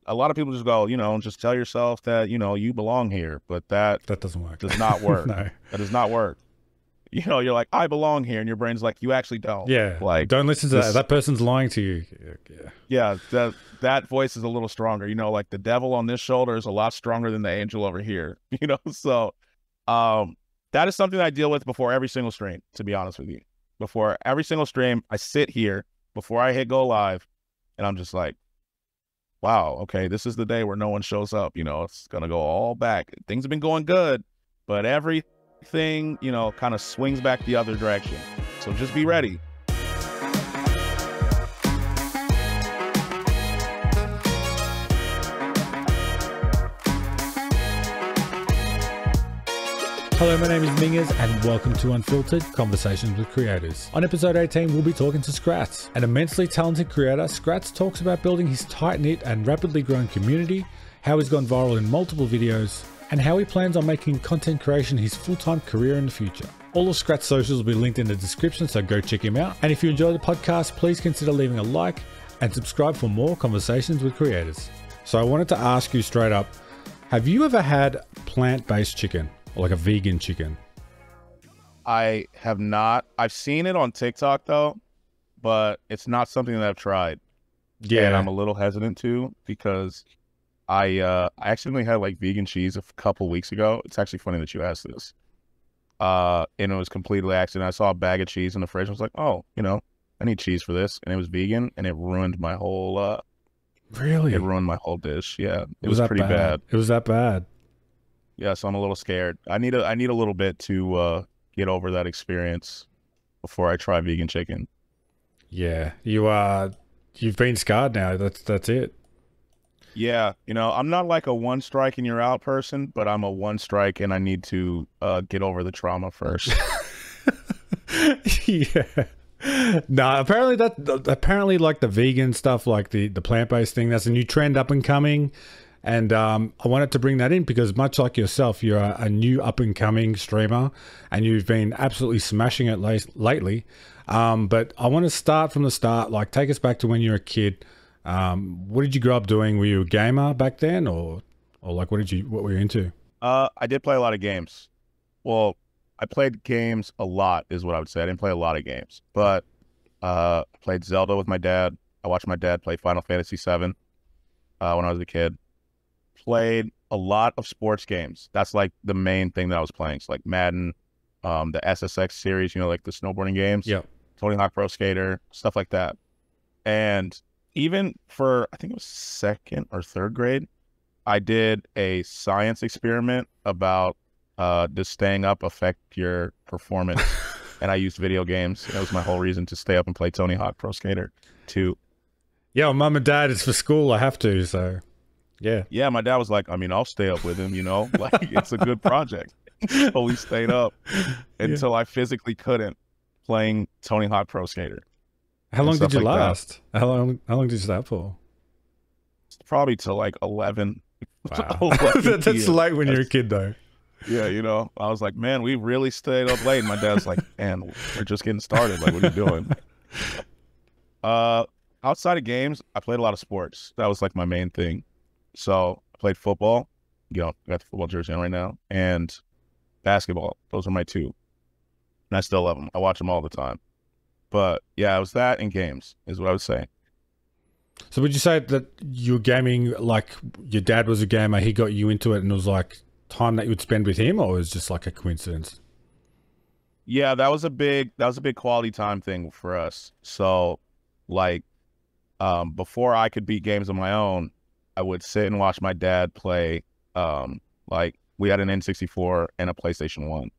a lot of people just go, just tell yourself that, you belong here. But that doesn't work. Does not work. No. That does not work. You're like, I belong here. And your brain's like, you actually don't. Yeah. Like, don't listen to that. That person's lying to you. Yeah. That voice is a little stronger. Like the devil on this shoulder is a lot stronger than the angel over here. So that is something that I deal with before every single stream, to be honest with you. Before every single stream, I sit here before I hit go live, and I'm just like, wow, okay, this is the day where no one shows up. It's going to go all back. Things have been going good, but everything, kind of swings back the other direction. So just be ready. Hello, my name is Minges and welcome to Unfiltered Conversations with Creators. On episode 18, we'll be talking to Skratsx. An immensely talented creator, Skratsx talks about building his tight-knit and rapidly growing community, how he's gone viral in multiple videos, and how he plans on making content creation his full-time career in the future. All of Skratsx socials will be linked in the description, so go check him out. And if you enjoy the podcast, please consider leaving a like and subscribe for more conversations with creators. So I wanted to ask you straight up, have you ever had plant-based chicken? Or like a vegan chicken? I have not. I've seen it on TikTok though, but it's not something that I've tried. Yeah. And I'm a little hesitant to because I accidentally had like vegan cheese a couple weeks ago. It's actually funny that you asked this. And it was completely accident. I saw a bag of cheese in the fridge. I was like, oh, I need cheese for this. And it was vegan and it ruined my whole Really? It ruined my whole dish. Yeah. It was pretty bad. It was that bad. Yeah, so I'm a little scared. I need a little bit to get over that experience before I try vegan chicken. Yeah, you've been scarred now. That's it. Yeah, I'm not like a one strike and you're out person, but I'm a one strike and I need to get over the trauma first. Yeah. No, apparently like the vegan stuff, like the plant-based thing, that's a new trend up and coming. And I wanted to bring that in because much like yourself, you're a new up-and-coming streamer and you've been absolutely smashing it lately. But I want to start from the start, like take us back to when you were a kid. What did you grow up doing? Were you a gamer back then or like what were you into? I did play a lot of games. Well, I played games a lot is what I would say. I didn't play a lot of games, but I played Zelda with my dad. I watched my dad play Final Fantasy VII when I was a kid. Played a lot of sports games. That's like the main thing that I was playing. So like Madden, the SSX series, like the snowboarding games. Yeah. Tony Hawk Pro Skater, stuff like that. And even for, I think it was second or third grade, I did a science experiment about does staying up affect your performance? And I used video games. That was my whole reason to stay up and play Tony Hawk Pro Skater 2. Yeah, well, mum and dad, it's for school. I have to, so... Yeah, my dad was like, I'll stay up with him, like it's a good project. So we stayed up until I physically couldn't playing Tony Hawk Pro Skater. How long did you last? How long did you stay up for? Probably till like 11. Wow. 11 That's late when you're a kid though. Yeah, I was like, man, we really stayed up late. And my dad's like, man, we're just getting started. Like, what are you doing? Outside of games, I played a lot of sports. That was like my main thing. So I played football, I got the football jersey on right now, and basketball. Those are my two. And I still love them. I watch them all the time. But yeah, it was that and games is what I would say. So would you say that you're gaming, like your dad was a gamer, he got you into it and it was like time that you would spend with him, or was it just like a coincidence? Yeah, that was a big quality time thing for us. So like before I could beat games on my own, I would sit and watch my dad play, like we had an N64 and a PlayStation 1.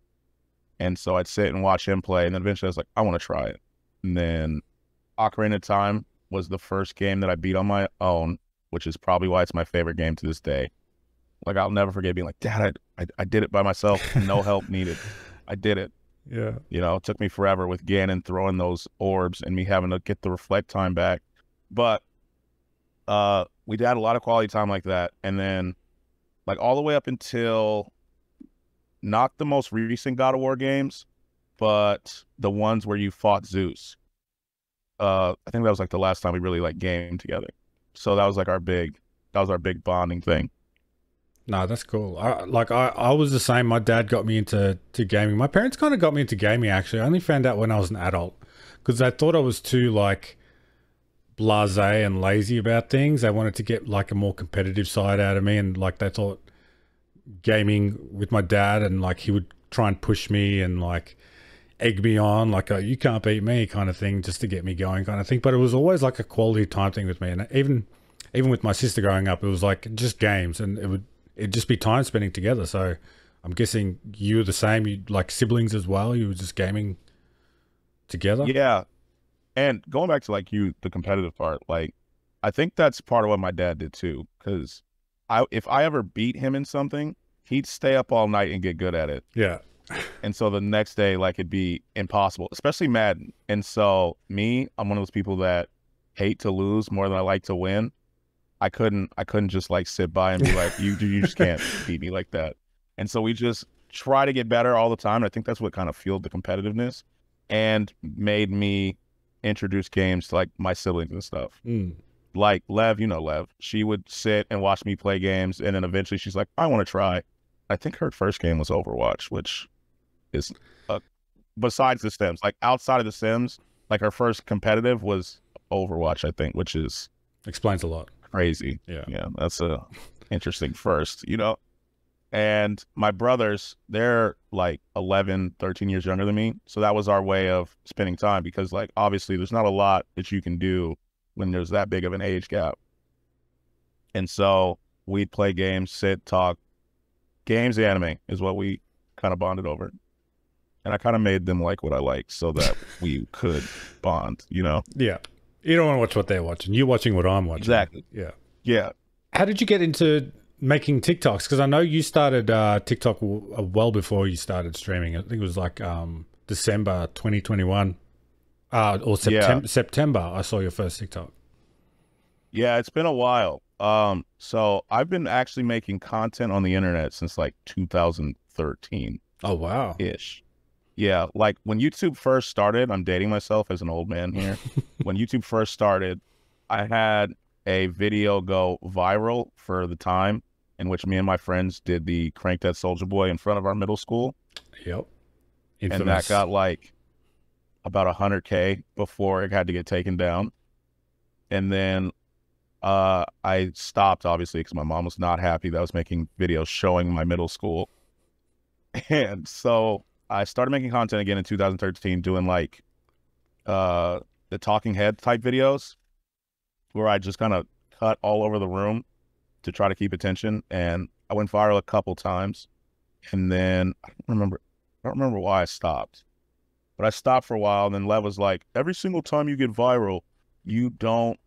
And so I'd sit and watch him play. And then eventually I was like, I want to try it. And then Ocarina of Time was the first game that I beat on my own, which is probably why it's my favorite game to this day. Like I'll never forget being like, Dad, I did it by myself. No help needed. I did it. Yeah. It took me forever with Ganon throwing those orbs and me having to get the reflect time back. But we had a lot of quality time like that. And then like all the way up until not the most recent God of War games, but the ones where you fought Zeus. I think that was like the last time we really like gamed together. So that was like our big our big bonding thing. No, that's cool. I was the same. My dad got me into gaming. My parents kind of got me into gaming, actually. I only found out when I was an adult because they thought I was too, like, blasé and lazy about things. They wanted to get, like, a more competitive side out of me. And, like, they thought gaming with my dad and, like, he would try and push me and, like, egg me on, like, oh, you can't beat me kind of thing, just to get me going kind of thing. But it was always, like, a quality time thing with me. And even with my sister growing up, it was, like, just games. And it'd just be time spending together. So I'm guessing you were the same. You like siblings as well. You were just gaming together. Yeah. And going back to like the competitive part, like I think that's part of what my dad did too. Cause if I ever beat him in something, he'd stay up all night and get good at it. Yeah. And so the next day, like it'd be impossible, especially Madden. And so I'm one of those people that hate to lose more than I like to win. I couldn't just like sit by and be like, you just can't beat me like that. And so we just try to get better all the time. And I think that's what kind of fueled the competitiveness and made me introduce games to like my siblings and stuff. Like Lev, Lev, she would sit and watch me play games. And then eventually she's like, I want to try. I think her first game was Overwatch, which is besides the Sims, like outside of the Sims, like her first competitive was Overwatch, I think, which is explains a lot. Crazy. Yeah, that's a interesting first, and my brothers, they're like 11 13 years younger than me, so that was our way of spending time, because like obviously there's not a lot that you can do when there's that big of an age gap. And so we'd play games, sit, talk. Games, anime is what we kind of bonded over, and I kind of made them like what I like so that we could bond. Yeah. You don't want to watch what they're watching. You're watching what I'm watching. Exactly. Yeah. How did you get into making TikToks? Because I know you started TikTok well before you started streaming. I think it was like December 2021 or September. I saw your first TikTok. Yeah, it's been a while. So I've been actually making content on the internet since like 2013. Oh, wow. Ish. Yeah, like when YouTube first started, I'm dating myself as an old man here. When YouTube first started, I had a video go viral for the time in which me and my friends did the Crank That Soldier Boy in front of our middle school. Yep. Infamous. And that got like about 100K before it had to get taken down. And then I stopped, obviously, because my mom was not happy that I was making videos showing my middle school. And so I started making content again in 2013, doing like the talking head type videos where I just kind of cut all over the room to try to keep attention. And I went viral a couple times. And then I don't remember why I stopped, but I stopped for a while. And then Lev was like, every single time you get viral, you don't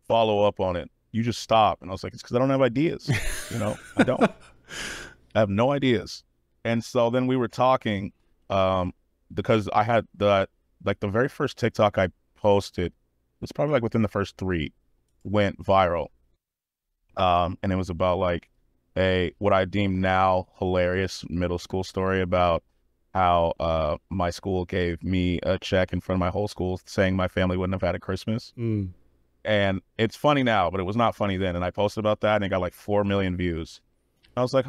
follow up on it. You just stop. And I was like, it's because I don't have ideas. I don't. I have no ideas. And so then we were talking, because I had the very first TikTok I posted was probably like within the first 3 went viral. And it was about like what I deem now hilarious middle school story about how my school gave me a check in front of my whole school saying my family wouldn't have had a Christmas. And it's funny now, but it was not funny then. And I posted about that and it got like 4 million views. I was like,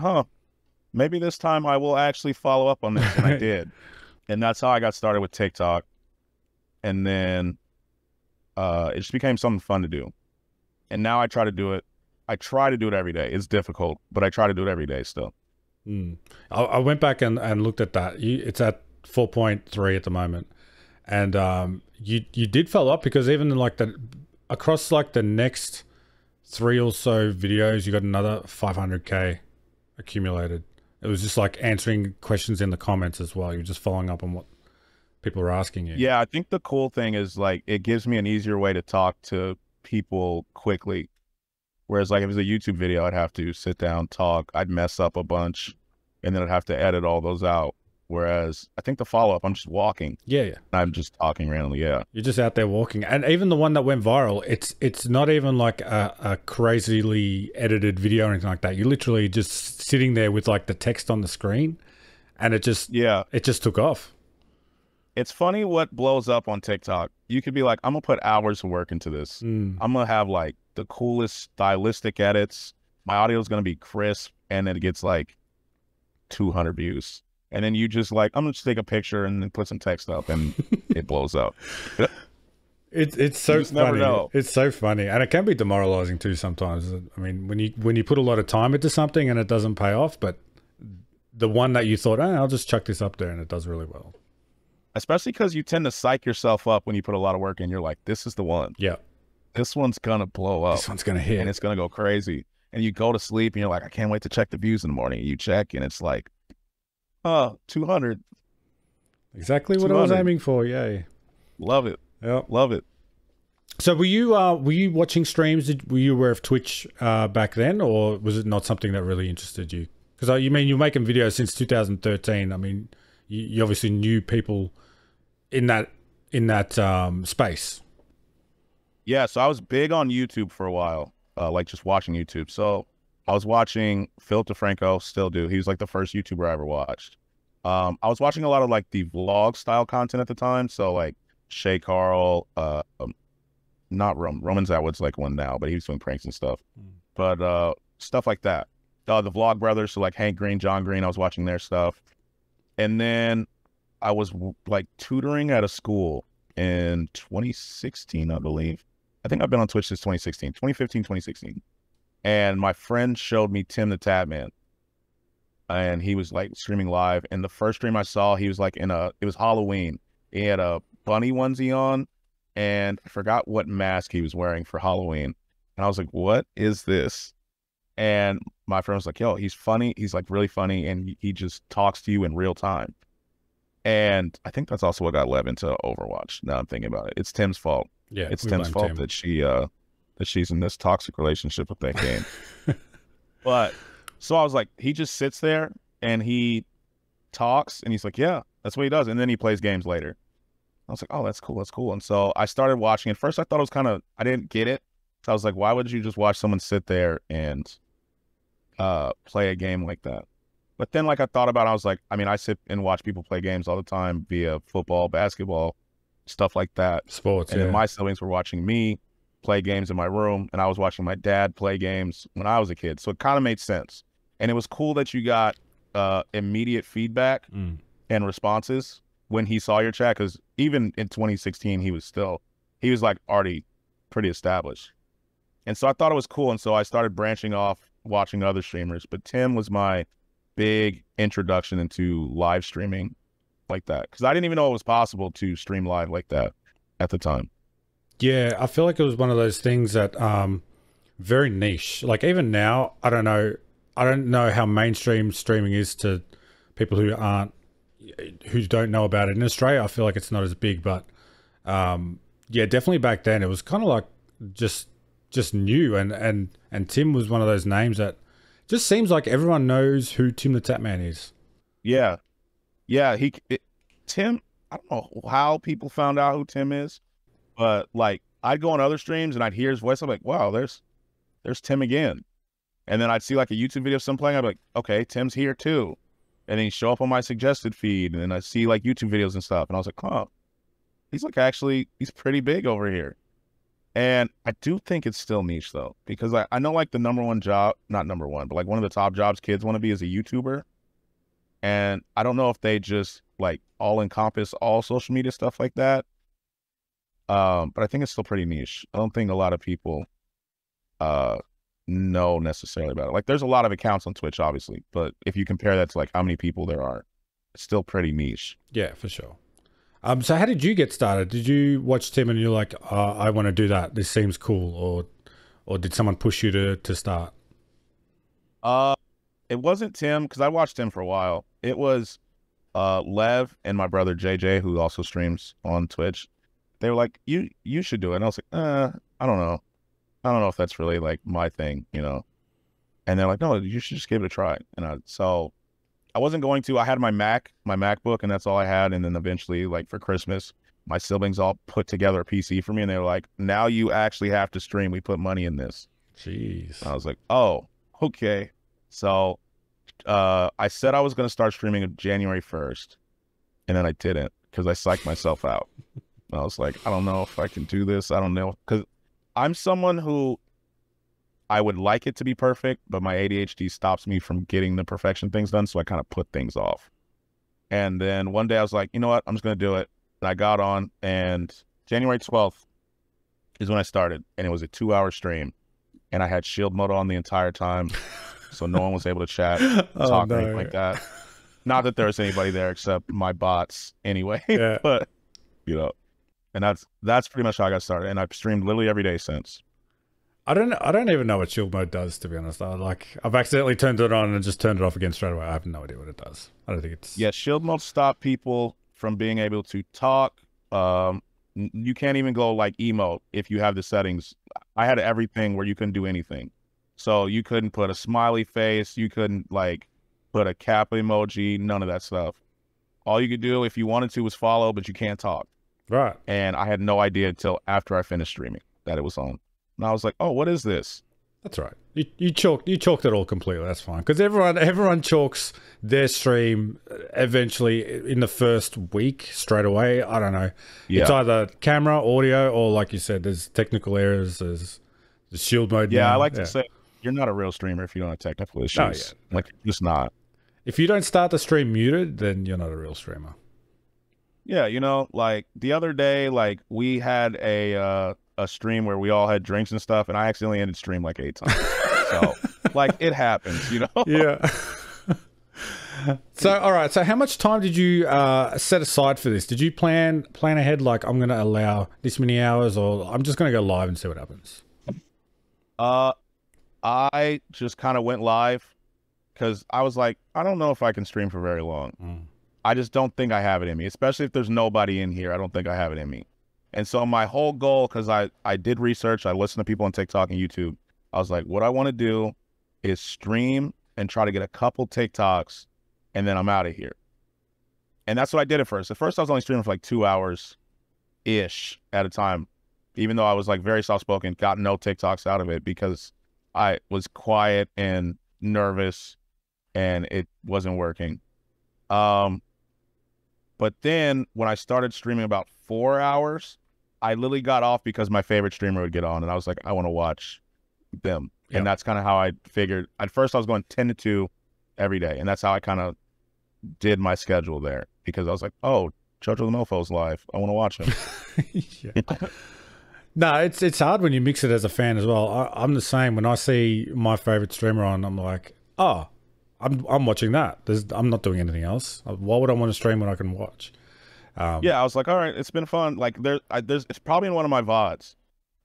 maybe this time I will actually follow up on this. And I did. And that's how I got started with TikTok. And then it just became something fun to do. And now I try to do it. I try to do it every day. It's difficult, but I try to do it every day still. I went back and looked at that. It's at 4.3 at the moment. And you did follow up, because even like across like the next 3 or so videos, you got another 500K accumulated. It was just like answering questions in the comments as well. You're just following up on what people are asking you. Yeah, I think the cool thing is like it gives me an easier way to talk to people quickly. Whereas like if it was a YouTube video, I'd have to sit down, talk, I'd mess up a bunch, and then I'd have to edit all those out. Whereas I think the follow-up, I'm just walking. Yeah. I'm just talking randomly, yeah. You're just out there walking. And even the one that went viral, it's not even like a crazily edited video or anything like that. You're literally just sitting there with like the text on the screen, and it just took off. It's funny what blows up on TikTok. You could be like, I'm gonna put hours of work into this. I'm gonna have like the coolest stylistic edits. My audio is gonna be crisp, and then it gets like 200 views. And then you just like, I'm gonna just take a picture and then put some text up, and it blows up. It's so funny. Never know. It's so funny, and it can be demoralizing too sometimes. I mean, when you put a lot of time into something and it doesn't pay off, but the one that you thought, oh, I'll just chuck this up there, and it does really well. Especially because you tend to psych yourself up when you put a lot of work in. You're like, this is the one. Yeah. This one's going to blow up. This one's going to hit. And it's going to go crazy. And you go to sleep and you're like, I can't wait to check the views in the morning. And you check and it's like, 200. Exactly what I was aiming for. Yay. Love it. Yeah. Love it. So were you watching streams? Were you aware of Twitch back then, or was it not something that really interested you? Because you mean you're making videos since 2013. I mean, you obviously knew people in that space. Yeah, so I was big on YouTube for a while, like just watching YouTube. So I was watching Phil DeFranco, still do. He was like the first YouTuber I ever watched. I was watching a lot of like the vlog style content at the time. So like Shay Carl, not Roman's Atwood's like one now, but he was doing pranks and stuff. But stuff like that. The Vlog Brothers, so like Hank Green, John Green, I was watching their stuff. And then I was like tutoring at a school in 2016, I believe. I think I've been on Twitch since 2016, 2015, 2016. And my friend showed me Tim the Tatman. And he was like streaming live. And the first stream I saw, he was like it was Halloween. He had a bunny onesie on. And I forgot what mask he was wearing for Halloween. And I was like, what is this? And my friend was like, yo, he's funny. He's like really funny. And he just talks to you in real time. And I think that's also what got Lev into Overwatch. Now I'm thinking about it. It's Tim's fault. Yeah, it's Tim's fault that she's in this toxic relationship with that game. But so I was like, he just sits there and he talks and he's like, yeah, that's what he does. And then he plays games later. I was like, oh, that's cool. That's cool. And so I started watching. At first I thought it was I didn't get it. So I was like, why would you just watch someone sit there and play a game like that? But then like I thought about it, I was like, I mean, I sit and watch people play games all the time via football, basketball, stuff like that. Sports, and then my siblings were watching me play games in my room, and I was watching my dad play games when I was a kid. So it kind of made sense. And it was cool that you got immediate feedback and responses when he saw your chat, because even in 2016, he was like already pretty established. And so I thought it was cool. And so I started branching off, watching other streamers. But Tim was my big introduction into live streaming like that, because I didn't even know it was possible to stream live like that at the time. Yeah, I feel like it was one of those things that very niche. Like even now, I don't know how mainstream streaming is to people who don't know about it. In Australia, I feel like it's not as big, but yeah, definitely back then it was kind of like just new, and Tim was one of those names that just seems like everyone knows who Tim the Tatman is. Yeah. Tim, I don't know how people found out who Tim is, but like I'd go on other streams and I'd hear his voice. I'm like, wow, there's Tim again. And then I'd see like a YouTube video of someone playing. I'd be like, okay, Tim's here too. And then he'd show up on my suggested feed, and then I see like YouTube videos and stuff. And I was like, huh, he's pretty big over here. And I do think it's still niche though, because I know like the number one job, not number one, but like one of the top jobs kids want to be is a YouTuber. And I don't know if they just like all encompass all social media stuff like that. But I think it's still pretty niche. I don't think a lot of people know necessarily about it. Like there's a lot of accounts on Twitch, obviously, but if you compare that to like how many people there are, it's still pretty niche. Yeah, for sure. So how did you get started? Did you watch Tim and you're like, I want to do that, this seems cool, or did someone push you to start? It wasn't Tim, because I watched Tim for a while. It was Lev and my brother JJ, who also streams on Twitch. They were like, you should do it. And I was like, I don't know. I don't know if that's really like my thing, you know? And they're like, no, you should just give it a try. And so I wasn't going to. I had my MacBook, and that's all I had. And then eventually, like for Christmas, my siblings all put together a PC for me, and they were like, now you actually have to stream. We put money in this. Jeez. And I was like, oh, okay. So I said I was going to start streaming on January 1st, and then I didn't. because I psyched myself out. I was like, I don't know if I can do this. I don't know. Because I'm someone who I would like it to be perfect, but my ADHD stops me from getting the perfection things done. So I kind of put things off. And then one day I was like, you know what? I'm just going to do it. And I got on, and January 12th is when I started. And it was a 2-hour stream. And I had shield mode on the entire time. So no one was able to chat, talk, or anything like that. Not that there was anybody there except my bots anyway. Yeah. But, you know, and that's pretty much how I got started. And I've streamed literally every day since. I don't even know what shield mode does, to be honest. I've accidentally turned it on and just turned it off again straight away. I have no idea what it does. I don't think it's... Yeah, shield mode stop people from being able to talk. You can't even go like emote if you have the settings. I had everything where you couldn't do anything. So you couldn't put a smiley face. You couldn't like put a cap emoji, none of that stuff. All you could do if you wanted to was follow, but you can't talk. Right. And I had no idea until after I finished streaming that it was on. And I was like, oh, what is this? That's right. You chalked it all completely. That's fine. Because everyone chalks their stream eventually in the first week straight away. I don't know. Yeah. It's either camera, audio, or like you said, there's technical errors. There's the shield mode. Yeah, now. I like to say you're not a real streamer if you don't have technical issues. Oh, yeah. Like, you're just not. If you don't start the stream muted, then you're not a real streamer. Yeah, you know, like the other day, like we had a stream where we all had drinks and stuff, and I accidentally ended stream like 8 times. So, like, it happens, you know? Yeah. So, all right. So how much time did you set aside for this? Did you plan ahead, like, I'm going to allow this many hours, or I'm just going to go live and see what happens? I just kind of went live because I was like, I don't know if I can stream for very long. I just don't think I have it in me, especially if there's nobody in here. I don't think I have it in me. And so my whole goal, because I did research, I listened to people on TikTok and YouTube. I was like, what I want to do is stream and try to get a couple TikToks, and then I'm out of here. And that's what I did at first. At first, I was only streaming for like 2 hours-ish at a time, even though I was like very soft-spoken, got no TikToks out of it because I was quiet and nervous, and it wasn't working. But then when I started streaming about 4 hours, I literally got off because my favorite streamer would get on, and I was like, I want to watch them. Yep. And that's kind of how I figured. At first, I was going 10 to 2 every day, and that's how I kind of did my schedule there, because I was like, oh, Jojo the Mofo's live. I want to watch him. No, it's hard when you mix it as a fan as well. I'm the same. When I see my favorite streamer on, I'm like, oh, I'm watching that. I'm not doing anything else. Why would I want to stream when I can watch? Yeah, I was like, all right, it's been fun. Like it's probably in one of my VODs.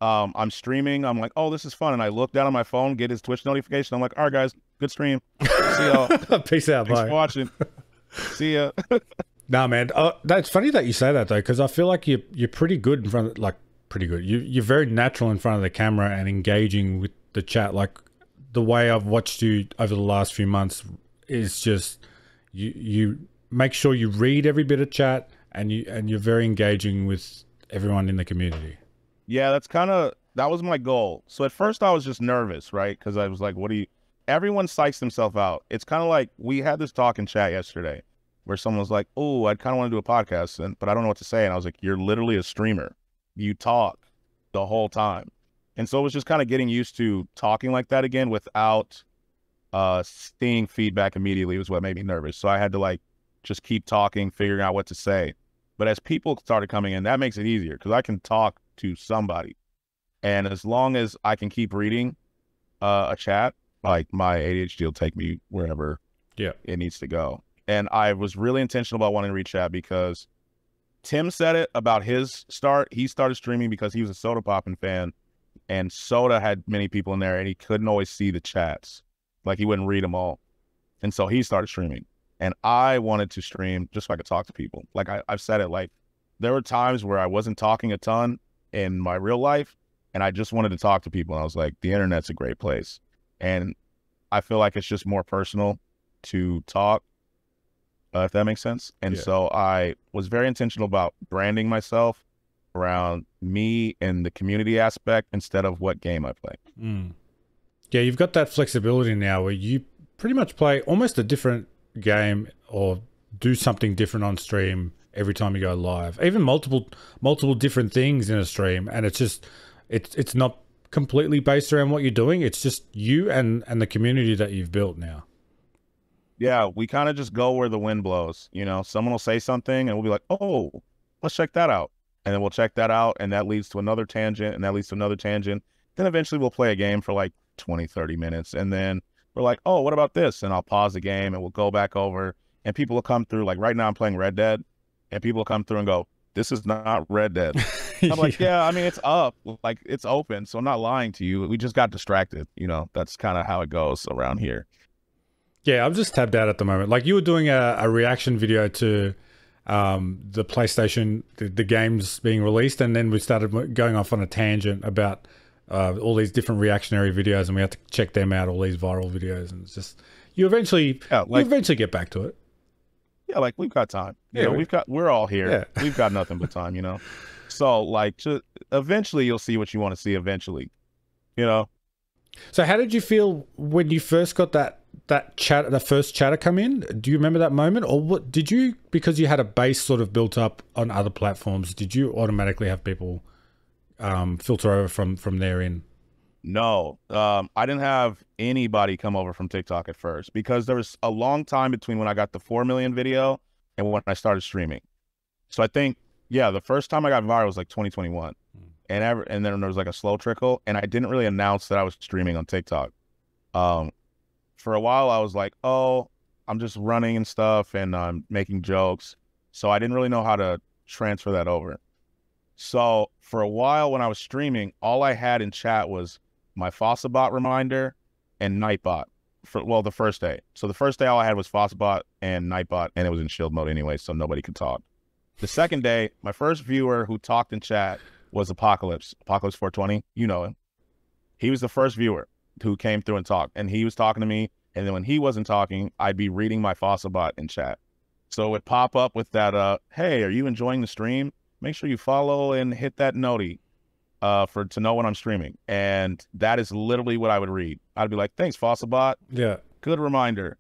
I'm streaming. I'm like, oh, this is fun. And I look down on my phone, get his Twitch notification. I'm like, all right, guys, good stream. See y'all. Peace out. Thanks bye. for watching. See ya. Nah, man. That's funny that you say that though, because I feel like you're pretty good in front of, like, pretty good. You're very natural in front of the camera and engaging with the chat. Like, the way I've watched you over the last few months is just you make sure you read every bit of chat, and you're very engaging with everyone in the community. Yeah, that was my goal. So at first I was just nervous, right? Because I was like, everyone psychs themselves out. It's kind of like, we had this talk in chat yesterday where someone was like, oh, I kind of want to do a podcast, but I don't know what to say. And I was like, you're literally a streamer. You talk the whole time. And so it was just kind of getting used to talking like that again without seeing feedback immediately was what made me nervous. So I had to like just keep talking, figuring out what to say. But as people started coming in, that makes it easier because I can talk to somebody. And as long as I can keep reading a chat, like, my ADHD will take me wherever it needs to go. And I was really intentional about wanting to read chat because Tim said it about his start. He started streaming because he was a Soda Poppin' fan, and Soda had many people in there, and he couldn't always see the chats. Like, he wouldn't read them all. And so he started streaming. And I wanted to stream just so I could talk to people. Like, I've said it, like, there were times where I wasn't talking a ton in my real life, and I just wanted to talk to people. And I was like, the internet's a great place. And I feel like it's just more personal to talk, if that makes sense. And so I was very intentional about branding myself around me and the community aspect instead of what game I play. Yeah, you've got that flexibility now where you pretty much play almost a different game or do something different on stream every time you go live, even multiple different things in a stream, and it's not completely based around what you're doing. It's just you and the community that you've built now. Yeah, we kind of just go where the wind blows. You know, someone will say something and we'll be like, oh, let's check that out. And then we'll check that out, and that leads to another tangent, and that leads to another tangent. Then eventually we'll play a game for like 20, 30 minutes. And then we're like, oh, what about this? And I'll pause the game and we'll go back over, and people will come through. Like right now I'm playing Red Dead, and people will come through and go, this is not Red Dead. I'm like, yeah, I mean, it's up, like it's open. So I'm not lying to you. We just got distracted. You know, that's kind of how it goes around here. Yeah, I'm just tabbed out at the moment. Like you were doing a reaction video to the PlayStation, the games being released, and then we started going off on a tangent about all these different reactionary videos, and we had to check them out, all these viral videos, and it's just you eventually get back to it. Yeah, like we've got time. Yeah, we're all here. Yeah. We've got nothing but time, you know. So like, just eventually you'll see what you want to see. Eventually, you know. So how did you feel when you first got that chat, the first chatter come in? Do you remember that moment, or what did you, because you had a base sort of built up on other platforms, did you automatically have people filter over from there in? No, I didn't have anybody come over from TikTok at first, because there was a long time between when I got the 4 million video and when I started streaming. So I think, yeah, the first time I got viral was like 2021. And then there was like a slow trickle, and I didn't really announce that I was streaming on TikTok. For a while I was like, oh, I'm just running and stuff, and I'm making jokes. So I didn't really know how to transfer that over. So for a while when I was streaming, all I had in chat was my Fossabot reminder and Nightbot the first day. So the first day all I had was Fossabot and Nightbot, and it was in shield mode anyway, so nobody could talk. The second day, my first viewer who talked in chat was Apocalypse 420. You know him. He was the first viewer who came through and talked, and he was talking to me. And then when he wasn't talking, I'd be reading my Fossabot in chat. So it would pop up with that, hey, are you enjoying the stream? Make sure you follow and hit that noti to know when I'm streaming. And that is literally what I would read. I'd be like, thanks, Fossabot. Yeah. Good reminder.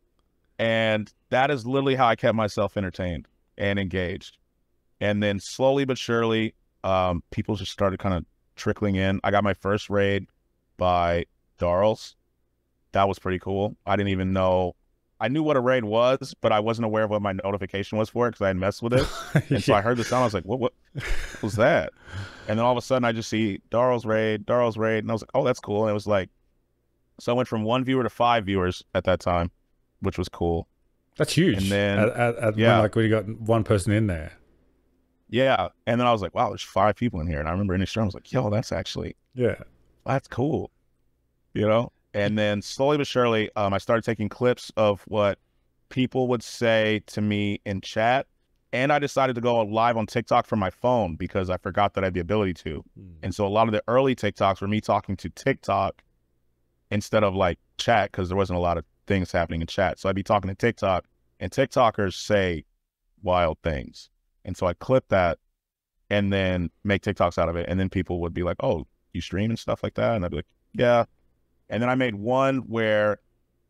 And that is literally how I kept myself entertained and engaged. And then slowly but surely, people just started kind of trickling in. I got my first raid by Darls. That was pretty cool. I didn't even know. I knew what a raid was, but I wasn't aware of what my notification was for it, because I had messed with it. And so I heard the sound. I was like, what was that? And then all of a sudden I just see Darls raid. And I was like, oh, that's cool. And it was like, so I went from 1 viewer to 5 viewers at that time, which was cool. That's huge. And then, when you got one person in there. Yeah. And then I was like, wow, there's 5 people in here. And I remember in the stream, I was like, yo, that's cool. You know? And then slowly but surely, I started taking clips of what people would say to me in chat. And I decided to go live on TikTok from my phone, because I forgot that I had the ability to. And so a lot of the early TikToks were me talking to TikTok instead of like chat, because there wasn't a lot of things happening in chat. So I'd be talking to TikTok, and TikTokers say wild things. And so I clip that and then make TikToks out of it. And then people would be like, oh, you stream and stuff like that? And I'd be like, yeah. And then I made one where,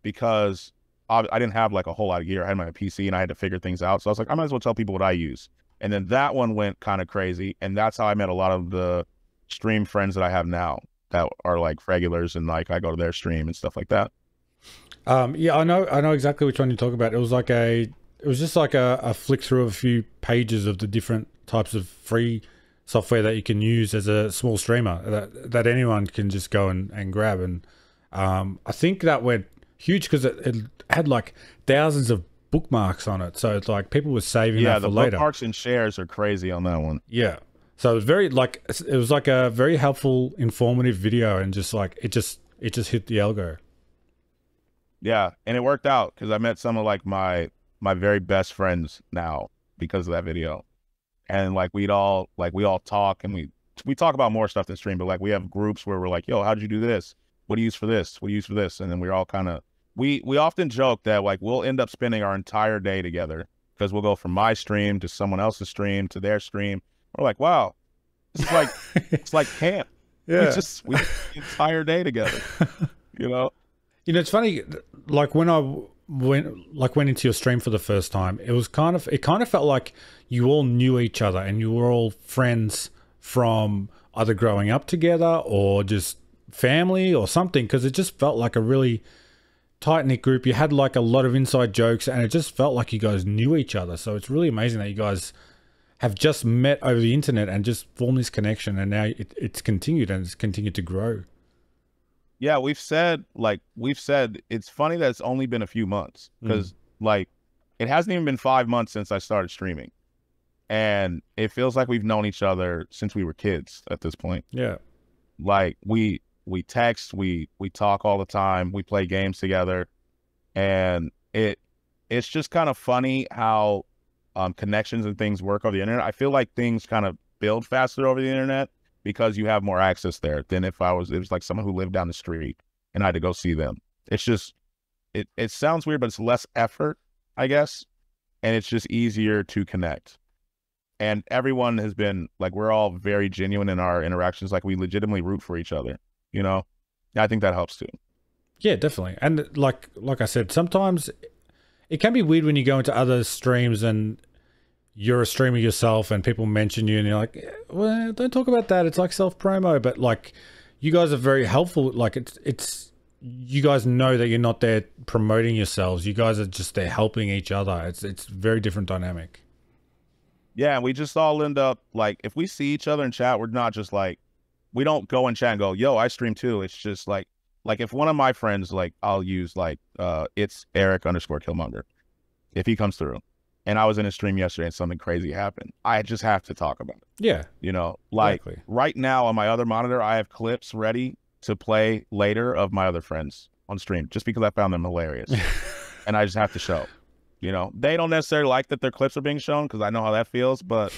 because I didn't have like a whole lot of gear, I had my PC and I had to figure things out. So I was like, I might as well tell people what I use. And then that one went kind of crazy. And that's how I met a lot of the stream friends that I have now that are like regulars, and like I go to their stream and stuff like that. Yeah, I know exactly which one you're talking about. It was just like a flick through of a few pages of the different types of free software that you can use as a small streamer that anyone can just go and grab. And I think that went huge because it had like thousands of bookmarks on it. So it's like people were saving that for later. Yeah, the bookmarks and shares are crazy on that one. Yeah. So it was it was like a very helpful, informative video, and just like it just hit the algo. Yeah, and it worked out because I met some of like my very best friends now because of that video. And like we all talk, and we talk about more stuff than stream, but like we have groups where we're like, yo, how'd you do this? What do you use for this? What do you use for this? And then we're all kind of, we often joke that like we'll end up spending our entire day together, because we'll go from my stream to someone else's stream to their stream. We're like, wow, this is like, it's like camp. Yeah. We spend the entire day together, you know? You know, it's funny, like when went into your stream for the first time, it kind of felt like you all knew each other and you were all friends from either growing up together or just family or something, because it just felt like a really tight-knit group. You had like a lot of inside jokes and it just felt like you guys knew each other. So it's really amazing that you guys have just met over the internet and just formed this connection, and now it's continued and it's continued to grow. Yeah, we've said it's funny that it's only been a few months, because like it hasn't even been 5 months since I started streaming, and it feels like we've known each other since we were kids at this point. Yeah, like we text, we talk all the time, we play games together, and it's just kind of funny how connections and things work over the internet. I feel like things kind of build faster over the internet because you have more access there than if it was like someone who lived down the street and I had to go see them. It's just, it sounds weird, but it's less effort, I guess. And it's just easier to connect. And everyone has been like, we're all very genuine in our interactions. Like we legitimately root for each other, you know? I think that helps too. Yeah, definitely. And like I said, sometimes it can be weird when you go into other streams and you're a streamer yourself and people mention you and you're like, well, don't talk about that. It's like self-promo. But like, you guys are very helpful. Like it's you guys know that you're not there promoting yourselves. You guys are just there helping each other. It's very different dynamic. Yeah, and we just all end up like, if we see each other in chat, we're not just like, we don't go in chat and go, yo, I stream too. It's just like if one of my friends, like I'll use like, it's Eric_Killmonger. If he comes through and I was in a stream yesterday and something crazy happened, I just have to talk about it. Yeah. You know, like exactly. Right now on my other monitor, I have clips ready to play later of my other friends on stream just because I found them hilarious. And I just have to show, you know, they don't necessarily like that their clips are being shown because I know how that feels, but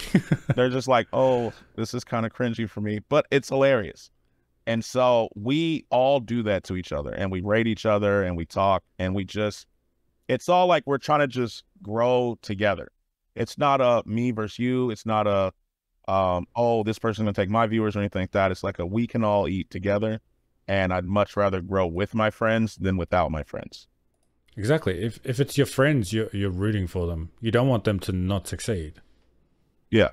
they're just like, oh, this is kind of cringy for me, but it's hilarious. And so we all do that to each other and we rate each other and we talk and we just, it's all like we're trying to just grow together. It's not a me versus you. It's not a, oh, this person's gonna take my viewers or anything like that. It's like a, we can all eat together, and I'd much rather grow with my friends than without my friends. Exactly. If it's your friends, you're rooting for them. You don't want them to not succeed. Yeah.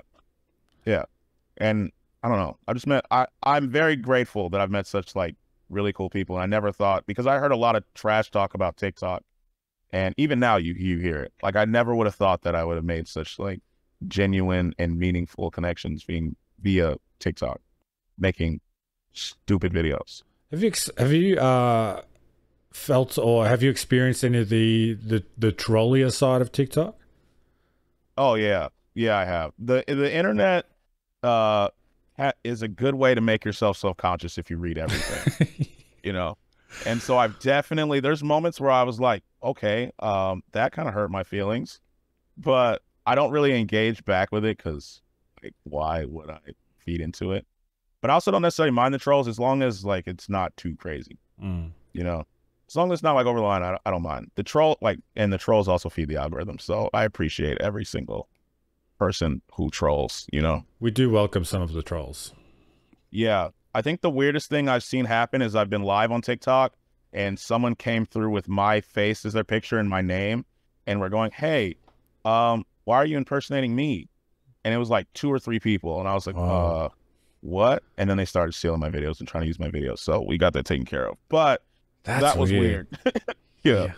Yeah. And I don't know. I'm very grateful that I've met such like really cool people. And I never thought, because I heard a lot of trash talk about TikTok. And even now you hear it. Like I never would have thought that I would have made such like genuine and meaningful connections via TikTok, making stupid videos. Have you felt or have you experienced any of the trollier side of TikTok? Oh yeah. Yeah, I have. The internet is a good way to make yourself self-conscious if you read everything. You know? And so I've definitely, there's moments where I was like, okay, that kind of hurt my feelings, but I don't really engage back with it because like, why would I feed into it? But I also don't necessarily mind the trolls as long as like it's not too crazy, you know, as long as it's not like over the line, I don't mind. The troll, like, and the trolls also feed the algorithm. So I appreciate every single person who trolls, you know. We do welcome some of the trolls. Yeah. I think the weirdest thing I've seen happen is I've been live on TikTok and someone came through with my face as their picture and my name. And we're going, hey, why are you impersonating me? And it was like 2 or 3 people. And I was like, what? And then they started stealing my videos and trying to use my videos. So we got that taken care of. But that was weird. Yeah.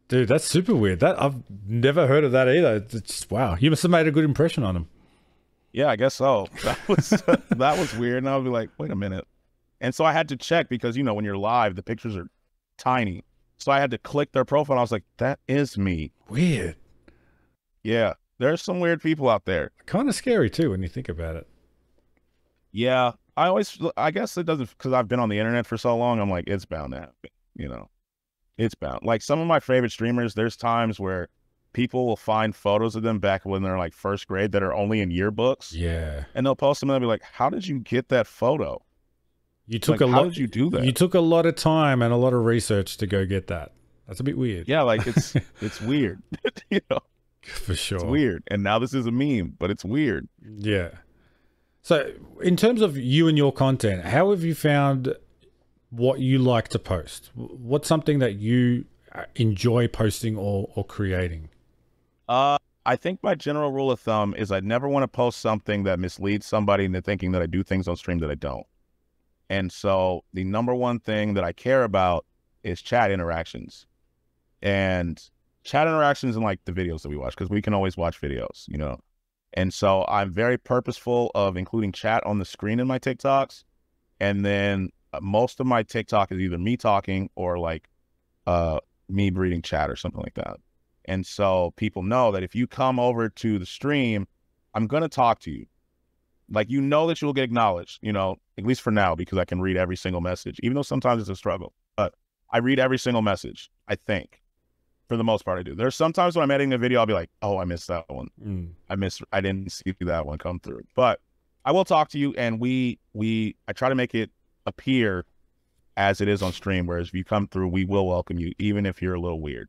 Dude, that's super weird. That I've never heard of that either. It's just, wow. You must have made a good impression on him. Yeah, I guess so. That was weird. And I would be like, wait a minute. And so I had to check because, you know, when you're live, the pictures are tiny. So I had to click their profile. And I was like, that is me. Weird. Yeah. There's some weird people out there. Kind of scary too when you think about it. Yeah. I guess it doesn't, because I've been on the internet for so long. I'm like, it's bound to happen. You know, it's bound. Like some of my favorite streamers, there's times where people will find photos of them back when they're like first grade that are only in yearbooks. Yeah. And they'll post them and they'll be like, how did you get that photo? You took like, how did you do that? You took a lot of time and a lot of research to go get that. That's a bit weird. Yeah, like it's weird. You know, for sure. It's weird. And now this is a meme, but it's weird. Yeah. So in terms of you and your content, how have you found what you like to post? What's something that you enjoy posting or creating? I think my general rule of thumb is I never want to post something that misleads somebody into thinking that I do things on stream that I don't. And so the number one thing that I care about is chat interactions. And chat interactions in like the videos that we watch, because we can always watch videos, you know. And so I'm very purposeful of including chat on the screen in my TikToks. And then most of my TikTok is either me talking or like me reading chat or something like that. And so people know that if you come over to the stream, I'm going to talk to you. Like, you know that you'll get acknowledged, you know, at least for now, because I can read every single message, even though sometimes it's a struggle. But I read every single message, I think. For the most part, I do. There's sometimes when I'm editing a video, I'll be like, oh, I missed that one. I didn't see that one come through. But I will talk to you, and I try to make it appear as it is on stream, whereas if you come through, we will welcome you, even if you're a little weird.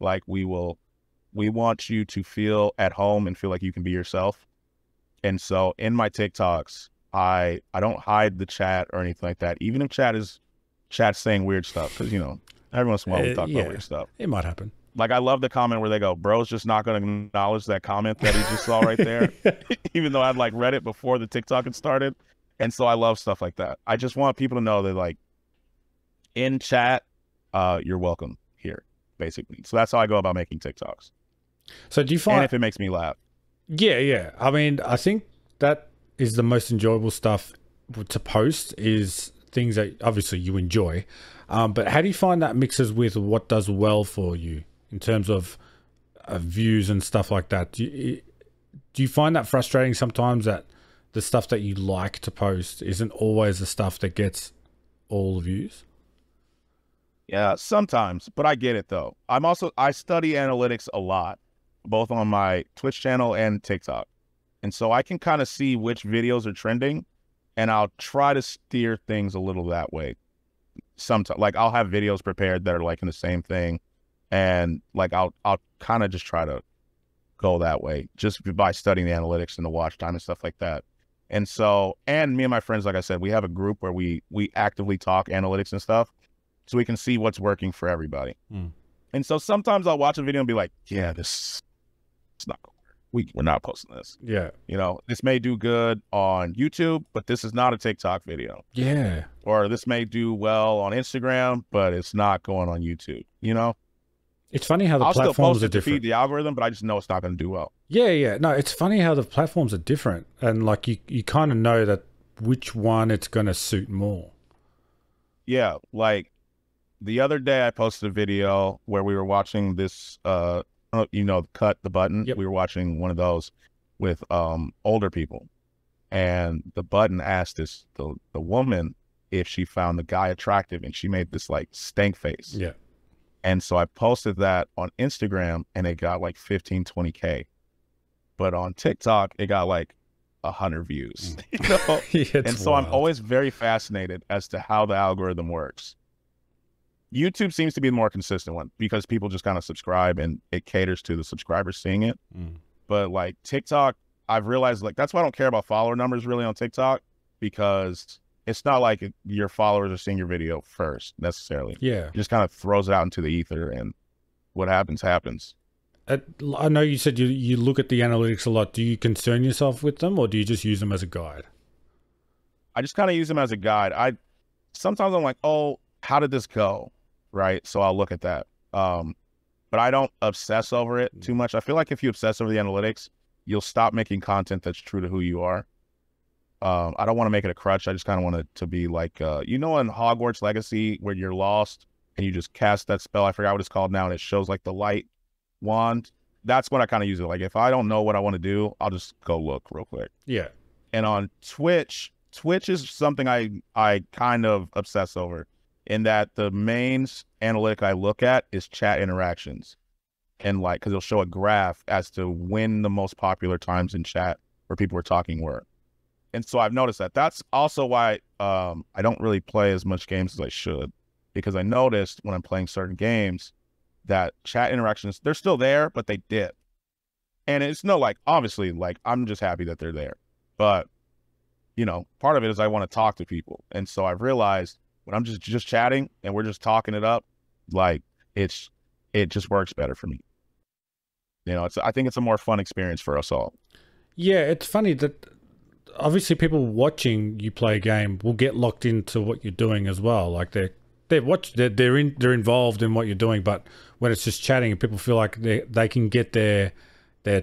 Like, we want you to feel at home and feel like you can be yourself. And so in my TikToks, I don't hide the chat or anything like that, even if chat's saying weird stuff, because, you know, every once in a while we talk about weird stuff. It might happen. Like, I love the comment where they go, bro's just not going to acknowledge that comment that he just saw right there, even though I'd like read it before the TikTok had started. And so I love stuff like that. I just want people to know that, like, in chat, you're welcome here, basically. So that's how I go about making TikToks. So do you find... And if it makes me laugh. Yeah. I mean, I think that is the most enjoyable stuff to post, is things that obviously you enjoy. But how do you find that mixes with what does well for you in terms of views and stuff like that? Do you find that frustrating sometimes, that the stuff that you like to post isn't always the stuff that gets all the views? Yeah, sometimes, but I get it though. I study analytics a lot, both on my Twitch channel and TikTok. And so I can kind of see which videos are trending, and I'll try to steer things a little that way. Sometimes, like, I'll have videos prepared that are like in the same thing, and like I'll kind of just try to go that way just by studying the analytics and the watch time and stuff like that. And so, and me and my friends, like I said, we have a group where we actively talk analytics and stuff, so we can see what's working for everybody. And so sometimes I'll watch a video and be like, yeah, it's not going to work. We're not posting this. Yeah. You know, this may do good on YouTube, but this is not a TikTok video. Yeah. Or this may do well on Instagram, but it's not going on YouTube, you know? It's funny how the I'll platforms still post are it to different. feed the algorithm, but I just know it's not going to do well. Yeah. No, it's funny how the platforms are different, and like you kind of know that which one it's going to suit more. Yeah, like the other day I posted a video where we were watching this, you know, Cut the Button. Yep. We were watching one of those with older people, and the button asked the woman if she found the guy attractive, and she made this like stank face. Yeah. And so I posted that on Instagram, and it got like 15, 20K. But on TikTok, it got like 100 views. You know? And so wild. I'm always very fascinated as to how the algorithm works. YouTube seems to be the more consistent one, because people just kind of subscribe and it caters to the subscribers seeing it. But like TikTok, I've realized, like, that's why I don't care about follower numbers really on TikTok, because it's not like your followers are seeing your video first necessarily. Yeah. It just kind of throws it out into the ether, and what happens, happens. I know you said you look at the analytics a lot. Do you concern yourself with them, or do you just use them as a guide? I just kind of use them as a guide. Sometimes I'm like, oh, how did this go? Right. So I'll look at that. But I don't obsess over it too much. I feel like if you obsess over the analytics, you'll stop making content that's true to who you are. I don't want to make it a crutch. I just kind of want it to be like, you know, in Hogwarts Legacy, where you're lost and you just cast that spell. I forgot what it's called now, and it shows like the light wand. That's when I kind of use it. Like, if I don't know what I want to do, I'll just go look real quick. Yeah. And on Twitch is something I kind of obsess over, in that the main analytic I look at is chat interactions. And like, because it'll show a graph as to when the most popular times in chat where people were talking were. And so I've noticed that. That's also why I don't really play as much games as I should, because I noticed when I'm playing certain games that chat interactions, they're still there, but they dip. And it's no, like, obviously, like, I'm just happy that they're there. But, you know, part of it is I want to talk to people. And so I've realized when I'm just chatting and we're just talking it up, like, it's it just works better for me. I think it's a more fun experience for us all. Yeah, it's funny that obviously people watching you play a game will get locked into what you're doing as well. Like they're involved in what you're doing, but when it's just chatting and people feel like they can get their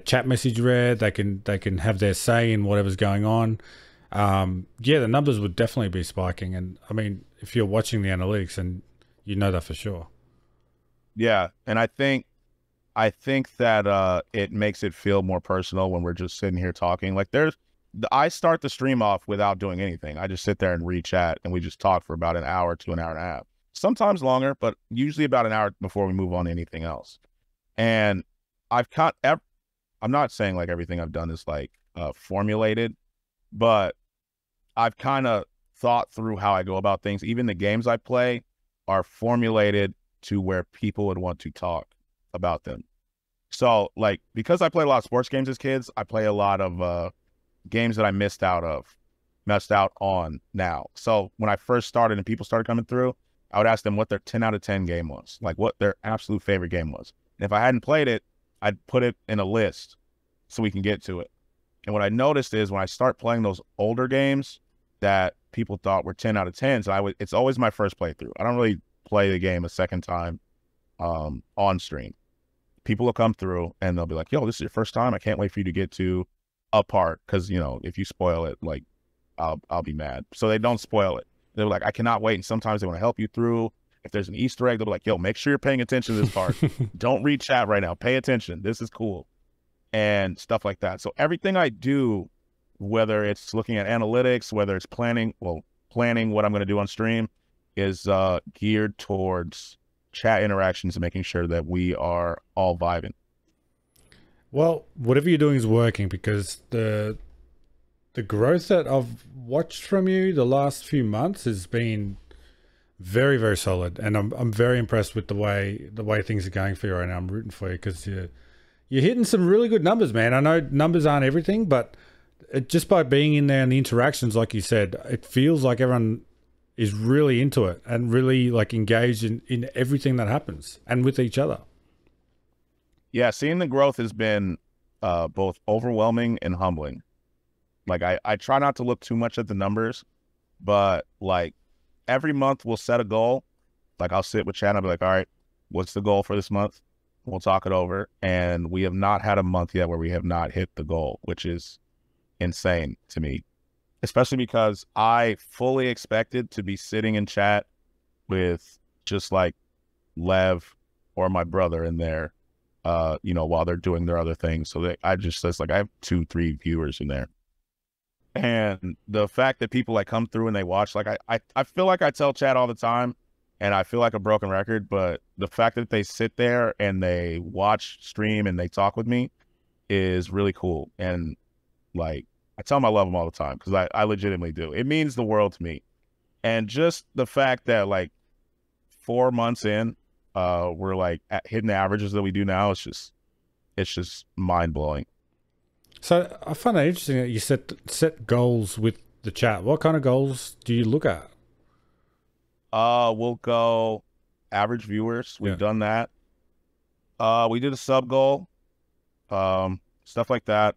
chat message read, they can have their say in whatever's going on. Yeah, the numbers would definitely be spiking, and I mean, if you're watching the analytics, and you know that for sure. Yeah, and I think that it makes it feel more personal when we're just sitting here talking. Like I start the stream off without doing anything. I just sit there and chat, and we just talk for about an hour to an hour and a half. Sometimes longer, but usually about an hour before we move on to anything else. And I'm not saying like everything I've done is like formulated, but I've kind of thought through how I go about things. Even the games I play are formulated to where people would want to talk about them. So like, because I played a lot of sports games as kids, I play a lot of games that I missed out on now. So when I first started and people started coming through, I would ask them what their 10 out of 10 game was, like what their absolute favorite game was. And if I hadn't played it, I'd put it in a list so we can get to it. And what I noticed is when I start playing those older games that people thought were 10 out of 10s, it's always my first playthrough. I don't really play the game a second time on stream. People will come through and they'll be like, yo, this is your first time? I can't wait for you to get to a part, because, if you spoil it, like, I'll be mad. So they don't spoil it. They're like, I cannot wait. And sometimes they want to help you through. If there's an Easter egg, they'll be like, yo, make sure you're paying attention to this part. Don't read chat right now. Pay attention. This is cool. And stuff like that. So everything I do, whether it's looking at analytics, whether it's planning what I'm going to do on stream, is geared towards chat interactions and making sure that we are all vibing. Well, whatever you're doing is working, because the growth that I've watched from you the last few months has been very, very solid, and I'm very impressed with the way things are going for you right now. I'm rooting for you, because you're hitting some really good numbers, man. I know numbers aren't everything, but just by being in there and the interactions, like you said, it feels like everyone is really into it and really like engaged in everything that happens and with each other. Yeah, seeing the growth has been both overwhelming and humbling. Like I try not to look too much at the numbers, but like every month we'll set a goal. Like I'll sit with Chad and I'll be like, all right, what's the goal for this month? We'll talk it over. And we have not had a month yet where we have not hit the goal, which is insane to me, especially because I fully expected to be sitting in chat with just like Lev or my brother in there, while they're doing their other things. So I have 2-3 viewers in there. And the fact that people like come through and they watch, like I feel like I tell chat all the time and I feel like a broken record, but the fact that they sit there and they watch stream and they talk with me is really cool. And like, I tell them I love them all the time, because I legitimately do. It means the world to me. And just the fact that like 4 months in, we're like hitting the averages that we do now, it's just mind blowing. So I find that interesting that you set goals with the chat. What kind of goals do you look at? We'll go average viewers. We've done that. We did a sub goal, stuff like that.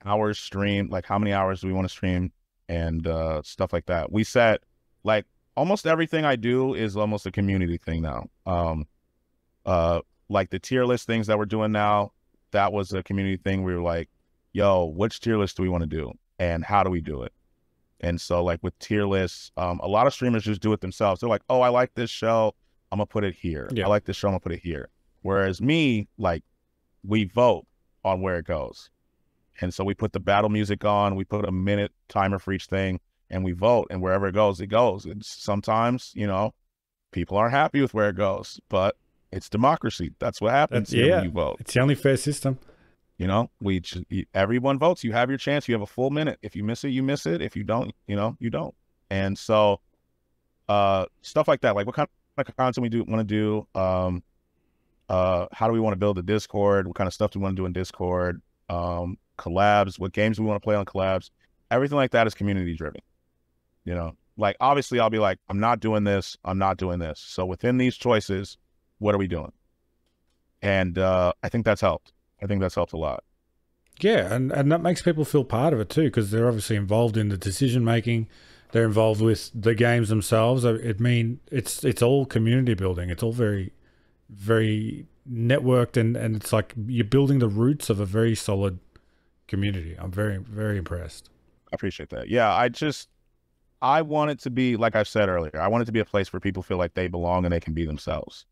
Hours stream, like how many hours do we want to stream, and stuff like that. We set, like, almost everything I do is almost a community thing now. Like the tier list things that we're doing now, that was a community thing. We were like, yo, which tier list do we want to do and how do we do it? And so like with tier lists, a lot of streamers just do it themselves. They're like, oh, I like this show, I'm gonna put it here. I like this show, I'm gonna put it here. Whereas me, like, we vote on where it goes. And so we put the battle music on, we put a minute timer for each thing, and we vote, and wherever it goes, it goes. And sometimes, people aren't happy with where it goes, but it's democracy. That's what happens when you vote. It's the only fair system. Everyone votes. You have your chance. You have a full minute. If you miss it, you miss it. If you don't, you don't. And so, stuff like that. Like, what kind of content we want to do? How do we want to build a Discord? What kind of stuff do we want to do in Discord? Collabs. What games do we want to play on collabs? Everything like that is community driven. Like, obviously, I'll be like, I'm not doing this. I'm not doing this. So within these choices, what are we doing? And I think that's helped. I think that's helped a lot. Yeah, and that makes people feel part of it too, because they're obviously involved in the decision making. They're involved with the games themselves. It's all community building. It's all very, very networked, and it's like you're building the roots of a very solid community. I'm very, very impressed. I appreciate that. Yeah, I want it to be, like I said earlier, I want it to be a place where people feel like they belong and they can be themselves.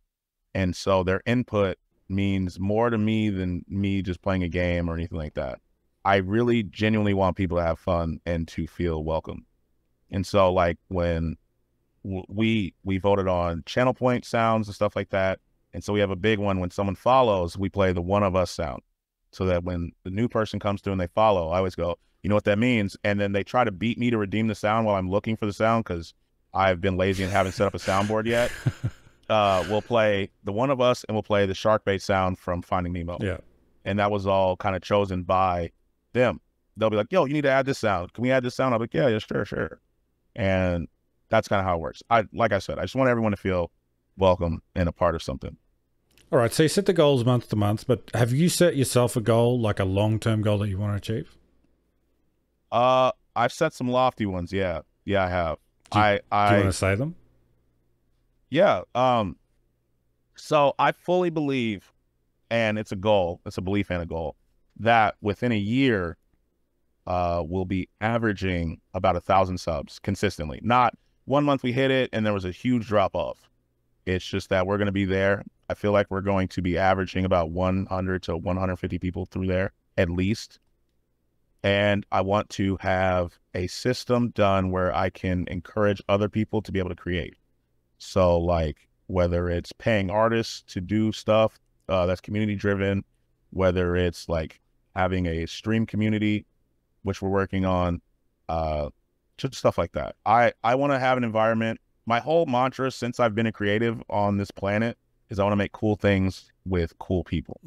And so their input means more to me than me just playing a game or anything like that. I really genuinely want people to have fun and to feel welcome. And so like when we voted on channel point sounds and stuff like that. And so we have a big one when someone follows, we play the one of us sound. So that when the new person comes through and they follow, I always go, you know what that means? And then they try to beat me to redeem the sound while I'm looking for the sound because I've been lazy and haven't set up a soundboard yet. We'll play the one of us and we'll play the shark bait sound from Finding Nemo. Yeah. And that was all kind of chosen by them. They'll be like, yo, you need to add this sound. Can we add this sound? I'll be like, yeah, sure. And that's kind of how it works. Like I said, I just want everyone to feel welcome and a part of something. All right, so you set the goals month to month, but have you set yourself a goal, like a long-term goal that you want to achieve? I've set some lofty ones. Yeah, I have. Do you want to say them? Yeah. So I fully believe, and it's a goal, it's a belief and a goal, that within a year, we'll be averaging about 1,000 subs consistently. Not 1 month we hit it and there was a huge drop off. It's just that we're going to be there. I feel like we're going to be averaging about 100 to 150 people through there at least. And I want to have a system done where I can encourage other people to be able to create. So like whether it's paying artists to do stuff that's community driven, whether it's like having a stream community, which we're working on, just stuff like that. I want to have an environment. My whole mantra since I've been a creative on this planet is I want to make cool things with cool people,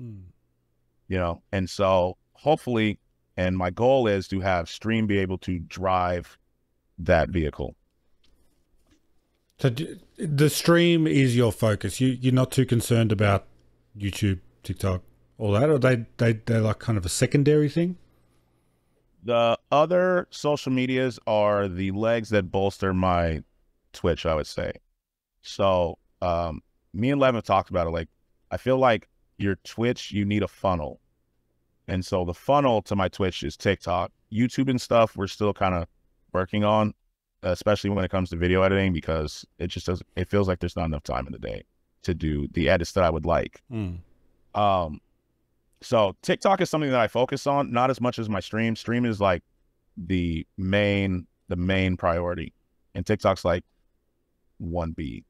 you know? And so hopefully, and my goal is to have stream be able to drive that vehicle. So the stream is your focus. You're not too concerned about YouTube, TikTok, all that, or they're like kind of a secondary thing? The other social medias are the legs that bolster my Twitch, I would say. So me and Lev have talked about it. Like, I feel like your Twitch, you need a funnel. And so the funnel to my Twitch is TikTok. YouTube and stuff we're still kind of working on, especially when it comes to video editing, because it just doesn't, it feels like there's not enough time in the day to do the edits that I would like. So TikTok is something that I focus on, not as much as my stream. Stream is like the main priority. And TikTok's like 1B.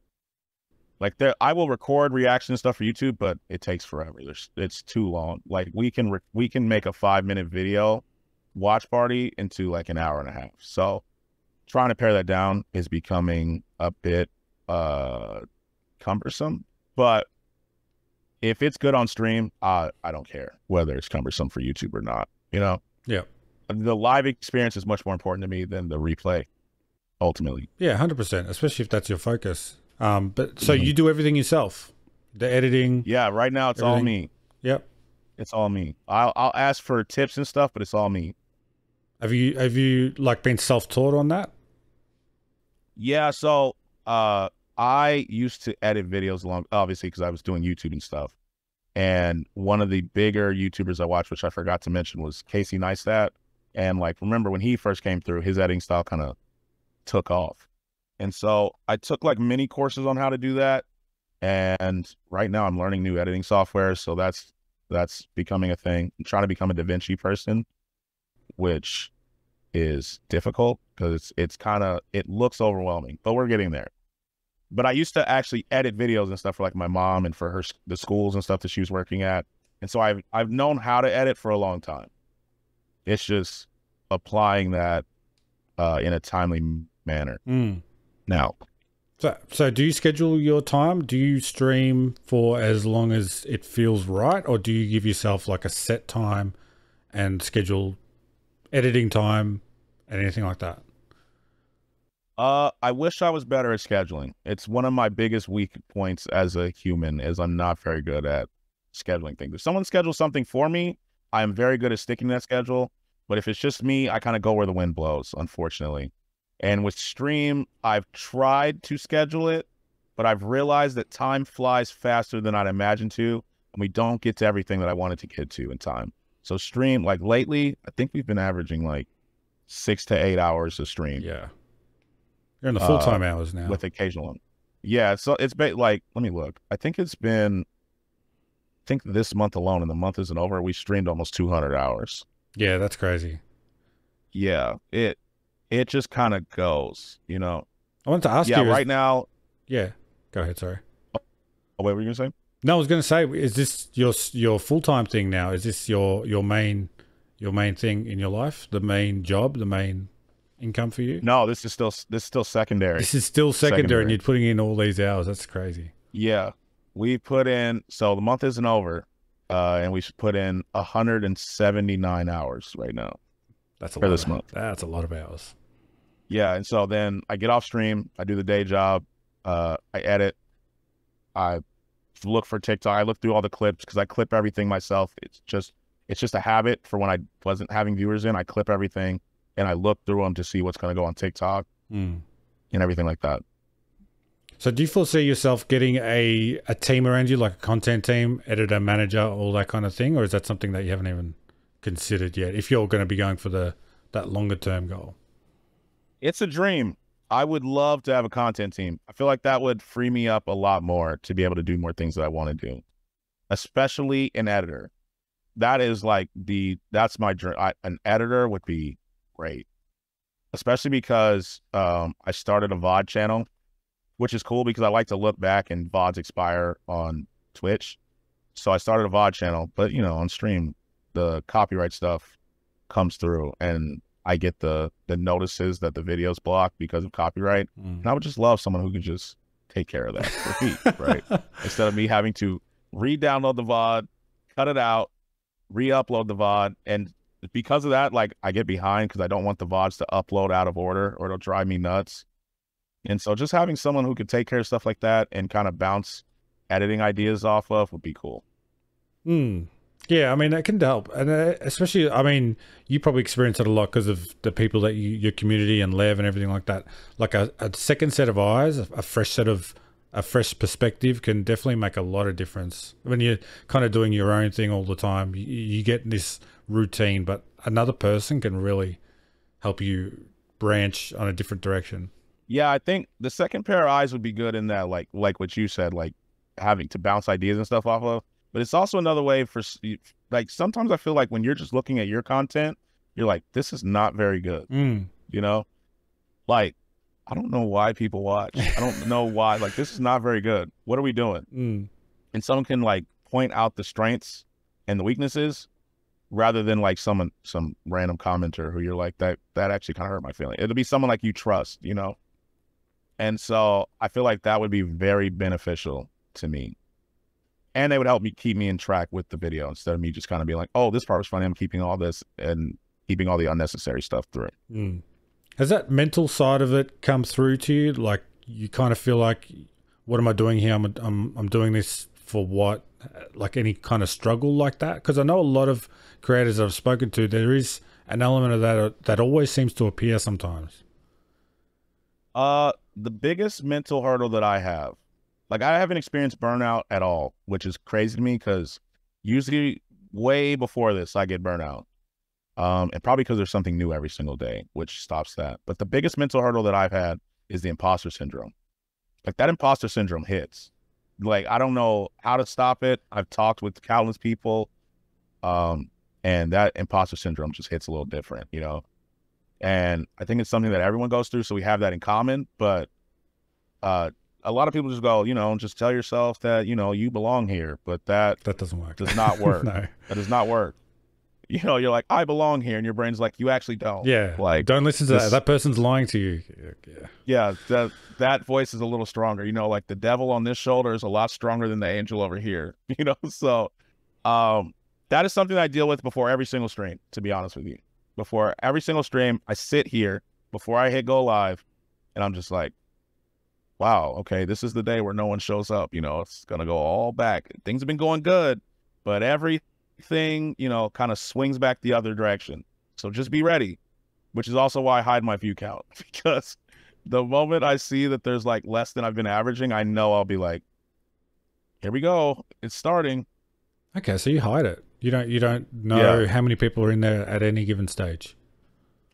Like I will record reaction and stuff for YouTube, but it takes forever. It's too long. Like we can make a 5-minute video watch party into like an hour and a half. So trying to pare that down is becoming a bit cumbersome. But if it's good on stream, I don't care whether it's cumbersome for YouTube or not. You know? Yeah. The live experience is much more important to me than the replay, ultimately. Yeah, 100%, especially if that's your focus. But so you do everything yourself, the editing. Yeah, right now it's all me. Yep, it's all me. I'll ask for tips and stuff, but it's all me. Have you like been self-taught on that? Yeah, so I used to edit videos obviously because I was doing YouTube and stuff. And one of the bigger YouTubers I watched, which I forgot to mention, was Casey Neistat. And like, remember when he first came through, his editing style kind of took off. And so I took like mini courses on how to do that. And right now I'm learning new editing software. So that's becoming a thing. I'm trying to become a DaVinci person, which is difficult because it looks overwhelming, but we're getting there. But I used to actually edit videos and stuff for like my mom and for the schools and stuff that she was working at. And so I've known how to edit for a long time. It's just applying that in a timely manner. Now, so do you schedule your time? Do you stream for as long as it feels right, or do you give yourself like a set time and schedule editing time and anything like that? I wish I was better at scheduling. It's one of my biggest weak points as a human is I'm not very good at scheduling things. If someone schedules something for me, I am very good at sticking to that schedule. But if it's just me, I kind of go where the wind blows, unfortunately. And with stream, I've tried to schedule it, but I've realized that time flies faster than I'd imagined to, and we don't get to everything that I wanted to get to in time. So stream, like lately, I think we've been averaging like 6 to 8 hours of stream. Yeah. You're in the full-time hours now. With occasional one. Yeah, so it's been like, let me look. I think this month alone, and the month isn't over, we streamed almost 200 hours. Yeah, that's crazy. Yeah, it just kind of goes, you know. I wanted to ask you. Yeah, right now. Yeah, go ahead, sorry. Oh, wait, what were you going to say? No, I was going to say, is this your full-time thing now? Is this your main thing in your life? The main job, the main income for you? No, this is still secondary. This is still secondary, and you're putting in all these hours. That's crazy. Yeah, we put in, so the month isn't over, and we should put in 179 hours right now. That's for this month. That's a lot of hours. Yeah, and so then I get off stream, I do the day job, I edit, I look for TikTok, I look through all the clips because I clip everything myself. It's just a habit for when I wasn't having viewers in. I clip everything and I look through them to see what's going to go on TikTok and everything like that. So do you foresee yourself getting a team around you, like a content team, editor, manager, all that kind of thing? Or is that something that you haven't even considered yet, if you're going to be going for that longer term goal? It's a dream. I would love to have a content team. I feel like that would free me up a lot more to be able to do more things that I want to do, especially an editor. That is like that's my dream. An editor would be great, especially because I started a VOD channel, which is cool because I like to look back and VODs expire on Twitch. So I started a VOD channel, but you know, on stream, the copyright stuff comes through and I get the notices that the video's blocked because of copyright. And I would just love someone who could just take care of that for me, right? Instead of me having to re-download the VOD, cut it out, re-upload the VOD. And because of that, like I get behind because I don't want the VODs to upload out of order or it'll drive me nuts. And so just having someone who could take care of stuff like that and kind of bounce editing ideas off of would be cool. Yeah, I mean, that can help. And especially, I mean, you probably experience it a lot because of the people that your community and Lev and everything like that. Like a second set of eyes, a fresh perspective can definitely make a lot of difference. When you're kind of doing your own thing all the time, you get this routine, but another person can really help you branch on a different direction. Yeah, I think the second pair of eyes would be good in that, like what you said, like having to bounce ideas and stuff off of. But it's also another way for, like, sometimes I feel like when you're just looking at your content, you're like, this is not very good. You know, like, I don't know why people watch. I don't know why. Like, this is not very good. What are we doing? And someone can like point out the strengths and the weaknesses rather than like some random commenter who you're like, that actually kind of hurt my feeling. It'll be someone like you trust, you know? And so I feel like that would be very beneficial to me. And they would help me keep me in track with the video instead of me just kind of being like, oh, this part was funny, I'm keeping all this and keeping all the unnecessary stuff through it. Has that mental side of it come through to you? Like you kind of feel like, what am I doing here? I'm doing this for what? Like any kind of struggle like that? Because I know a lot of creators I've spoken to, there is an element of that always seems to appear sometimes. The biggest mental hurdle that I have, like I haven't experienced burnout at all, which is crazy to me because usually way before this, I get burnout. And probably because there's something new every single day, which stops that. But the biggest mental hurdle that I've had is the imposter syndrome. Like that imposter syndrome hits. Like, I don't know how to stop it. I've talked with countless people. And that imposter syndrome just hits a little different, you know? And I think it's something that everyone goes through. So we have that in common, but, a lot of people just go, you know, just tell yourself that, you know, you belong here, but that doesn't work. Does not work. No. That does not work. You know, you're like, I belong here. And your brain's like, you actually don't. Yeah. Like, don't listen to that. That person's lying to you. Yeah. That voice is a little stronger, you know, like the devil on this shoulder is a lot stronger than the angel over here, you know? So, that is something that I deal with before every single stream, to be honest with you. Before every single stream, I sit here before I hit go live and I'm just like, wow, okay, this is the day where no one shows up. You know, it's going to go all back. Things have been going good, but everything, kind of swings back the other direction. So just be ready, which is also why I hide my view count, because the moment I see that there's like less than I've been averaging, I know I'll be like, here we go. It's starting. Okay, so you hide it. You don't know how many people are in there at any given stage.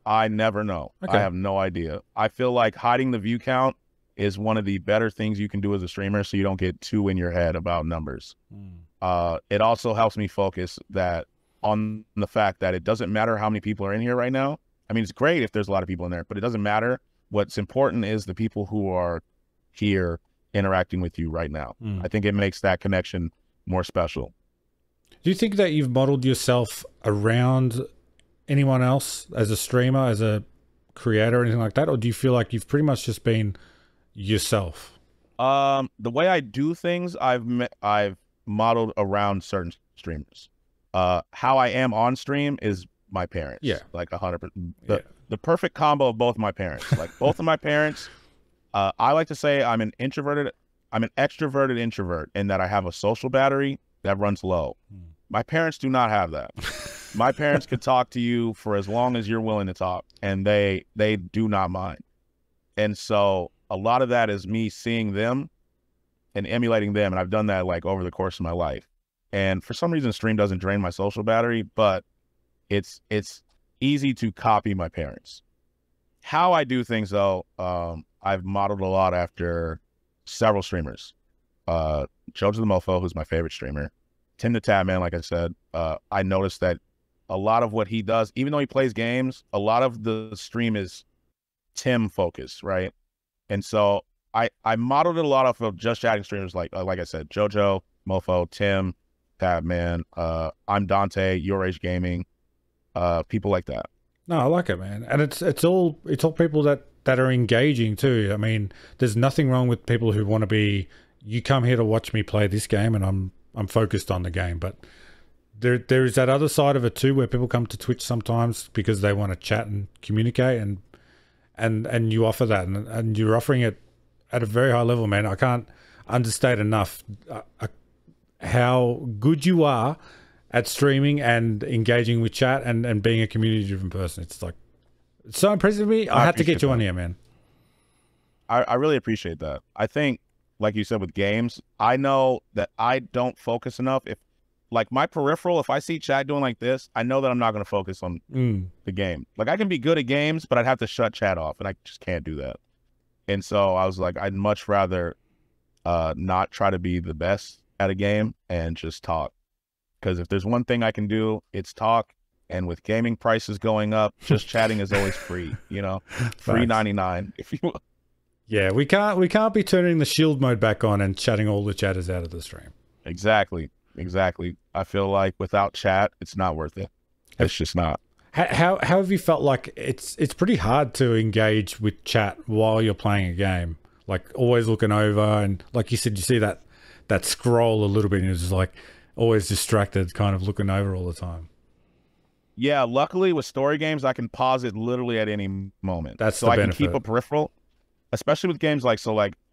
I never know. Okay. I have no idea. I feel like hiding the view count is one of the better things you can do as a streamer, so you don't get too in your head about numbers. It also helps me focus on the fact that it doesn't matter how many people are in here right now. I mean, it's great if there's a lot of people in there, but it doesn't matter. What's important is the people who are here interacting with you right now. I think it makes that connection more special. Do you think that you've modeled yourself around anyone else as a streamer, as a creator, or anything like that? Or do you feel like you've pretty much just been yourself? The way I do things, I've modeled around certain streamers. How I am on stream is my parents. Yeah. Like 100%. The perfect combo of both my parents. Like both of my parents, I like to say I'm an extroverted introvert in that I have a social battery that runs low. My parents do not have that. My parents could talk to you for as long as you're willing to talk, and they do not mind. And so a lot of that is me seeing them and emulating them, and I've done that like over the course of my life. And for some reason, stream doesn't drain my social battery, but it's easy to copy my parents. How I do things, though, I've modeled a lot after several streamers. Jojo the Mofo, who's my favorite streamer. Tim the Tab Man, like I said, I noticed that a lot of what he does, even though he plays games, a lot of the stream is Tim focused, right? And so I modeled it a lot off of just chatting streamers like I said, Jojo, Mofo, Tim, Tab Man, I'm Dante, Your Age Gaming, people like that. No, I like it, man. And it's all people that are engaging too. I mean, there's nothing wrong with people who want to be, you come here to watch me play this game and I'm focused on the game, but there is that other side of it too, where people come to Twitch sometimes because they want to chat and communicate, and you offer that, and you're offering it at a very high level, man. I can't understate enough how good you are at streaming and engaging with chat and being a community driven person. It's like, it's so impressive to me. I had to get you on here, man. I really appreciate that. I think, like you said, with games, I know that I don't focus enough. If like my peripheral, if I see chat doing like this, I know that I'm not going to focus on the game. Like I can be good at games, but I'd have to shut chat off, and I just can't do that. And so I was like, I'd much rather not try to be the best at a game and just talk. Because if there's one thing I can do, it's talk. And with gaming prices going up, just chatting is always free, free 99 if you want. Yeah, we can't be turning the shield mode back on and shutting all the chatters out of the stream. Exactly. I feel like without chat, it's not worth it. It's just not. How have you felt like it's pretty hard to engage with chat while you're playing a game? Like always looking over, and like you said, you see that scroll a little bit, and you're just like always distracted, kind of looking over all the time. Yeah, luckily with story games, I can pause it literally at any moment. That's so the I benefit. Can keep a peripheral. Especially with games like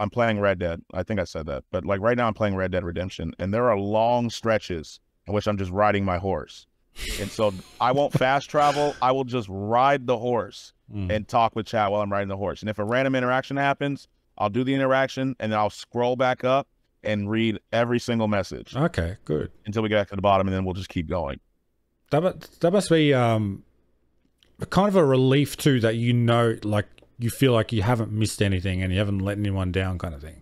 I'm playing Red Dead. I think I said that. But like right now I'm playing Red Dead Redemption, and there are long stretches in which I'm just riding my horse. And so I won't fast travel. I will just ride the horse and talk with chat while I'm riding the horse. And if a random interaction happens, I'll do the interaction, and then I'll scroll back up and read every single message. Okay, good. Until we get back to the bottom, and then we'll just keep going. That must be kind of a relief too, that like you feel like you haven't missed anything and you haven't let anyone down, kind of thing.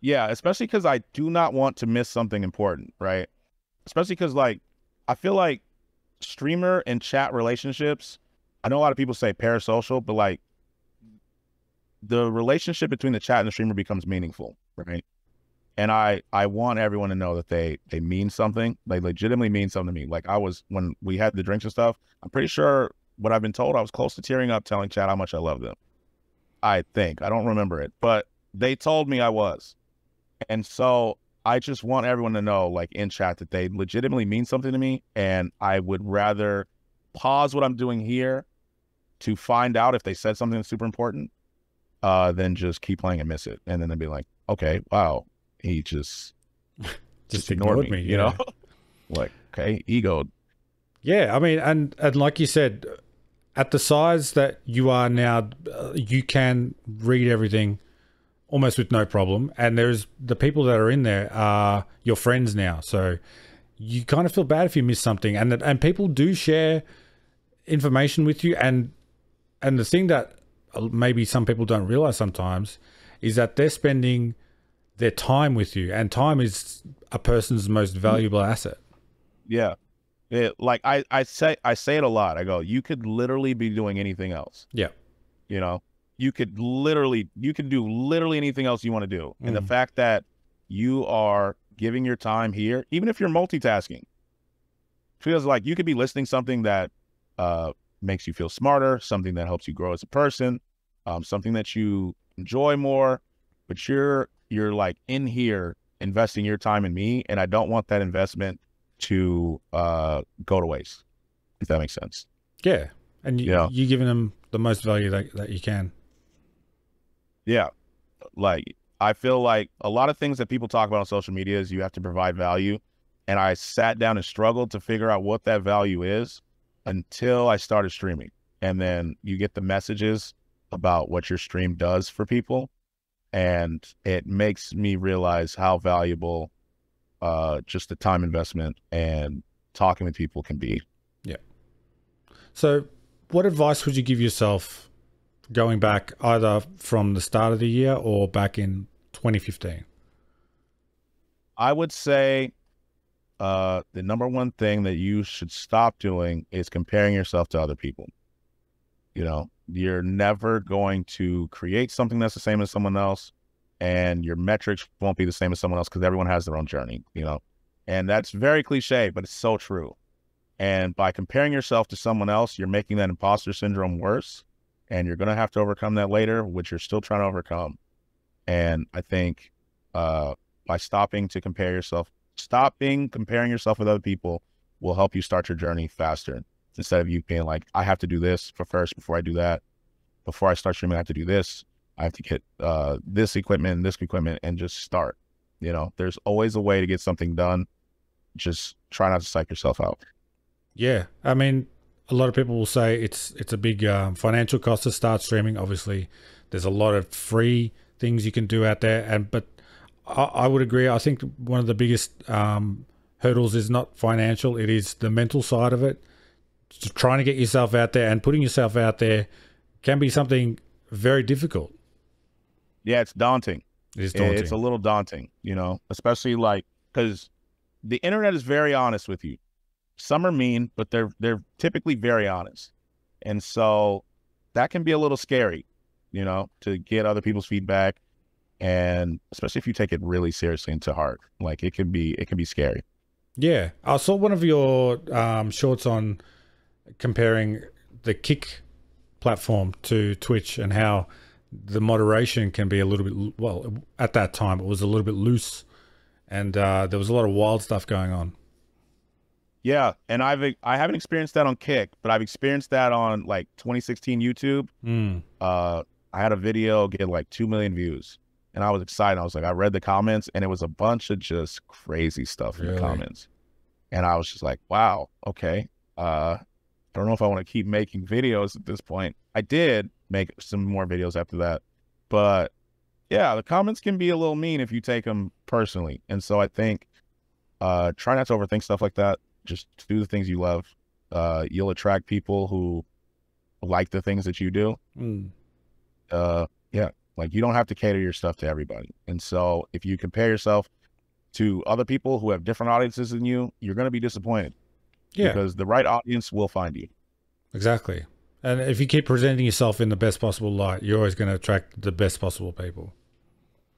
Yeah, especially because I do not want to miss something important, right? Especially because like I feel like streamer and chat relationships, I know a lot of people say parasocial, but like the relationship between the chat and the streamer becomes meaningful, right? And I want everyone to know that they mean something. They legitimately mean something to me. Like when we had the drinks and stuff, I'm pretty sure what I've been told, I was close to tearing up telling chat how much I love them. I think. I don't remember it, but they told me I was. And so I just want everyone to know, like in chat, that they legitimately mean something to me. And I would rather pause what I'm doing here to find out if they said something that's super important than just keep playing and miss it. And then they'd be like, okay, wow, he just ignored me, you know? Like, okay, ego. Yeah, I mean, and like you said, at the size that you are now, you can read everything almost with no problem. And there's the people that are in there are your friends now, so you kind of feel bad if you miss something. And people do share information with you, and the thing that maybe some people don't realize sometimes is that they're spending their time with you, and time is a person's most valuable asset. Yeah. Like I say it a lot. I go, you could literally be doing anything else. Yeah. You know, you could do literally anything else you want to do. And the fact that you are giving your time here, even if you're multitasking, feels like you could be listening to something that makes you feel smarter, something that helps you grow as a person, something that you enjoy more, but you're like in here investing your time in me, and I don't want that investment to go to waste, if that makes sense. Yeah. And you're giving them the most value that you can. Yeah. Like, I feel like a lot of things that people talk about on social media is you have to provide value. And I sat down and struggled to figure out what that value is until I started streaming. And then you get the messages about what your stream does for people. And it makes me realize how valuable just the time investment and talking with people can be. Yeah. So what advice would you give yourself going back either from the start of the year or back in 2015? I would say the number one thing that you should stop doing is comparing yourself to other people. You know, you're never going to create something that's the same as someone else, and your metrics won't be the same as someone else because everyone has their own journey, you know, and that's very cliche, but it's so true. And by comparing yourself to someone else, you're making that imposter syndrome worse, and you're going to have to overcome that later, which you're still trying to overcome. And I think by stopping comparing yourself with other people will help you start your journey faster, instead of you being like, I have to do this first before I do that. Before I start streaming, I have to do this. I have to get this equipment, and just start. You know, there's always a way to get something done. Just try not to psych yourself out. Yeah. I mean, a lot of people will say it's a big financial cost to start streaming. Obviously, there's a lot of free things you can do out there. But I would agree. I think one of the biggest hurdles is not financial. It is the mental side of it. Just trying to get yourself out there, and putting yourself out there can be something very difficult. Yeah, it's daunting. It is daunting. It's a little daunting, you know, especially like, because the internet is very honest with you. Some are mean, but they're typically very honest. And so that can be a little scary, you know, to get other people's feedback, and especially if you take it really seriously and to heart. Like, it can be scary. Yeah. I saw one of your shorts on comparing the Kick platform to Twitch, and how the moderation can be a little bit, well, at that time it was a little bit loose, and there was a lot of wild stuff going on. Yeah, and I haven't experienced that on Kick, but I've experienced that on like 2016 YouTube. I had a video get like 2 million views, and I was excited. I was like, I read the comments, and it was a bunch of just crazy stuff in the comments, and I was just like, wow, okay. I don't know if I want to keep making videos at this point. I did make some more videos after that, but yeah, the comments can be a little mean if you take them personally. And so I think try not to overthink stuff like that. Just do the things you love. You'll attract people who like the things that you do. Yeah, like, you don't have to cater your stuff to everybody. And so if you compare yourself to other people who have different audiences than you, you're going to be disappointed. Yeah, because the right audience will find you. Exactly. And if you keep presenting yourself in the best possible light, you're always going to attract the best possible people.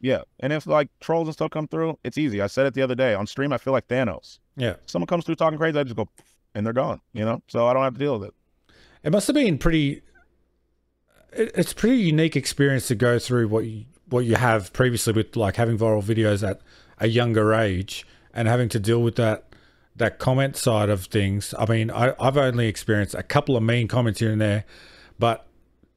Yeah. And if like trolls and stuff come through, it's easy. I said it the other day on stream. I feel like Thanos. Yeah. Someone comes through talking crazy, I just go, and they're gone, you know? So I don't have to deal with it. It must have been it's a pretty unique experience to go through what you have previously with like having viral videos at a younger age, and having to deal with that comment side of things. I mean, I've only experienced a couple of mean comments here and there, but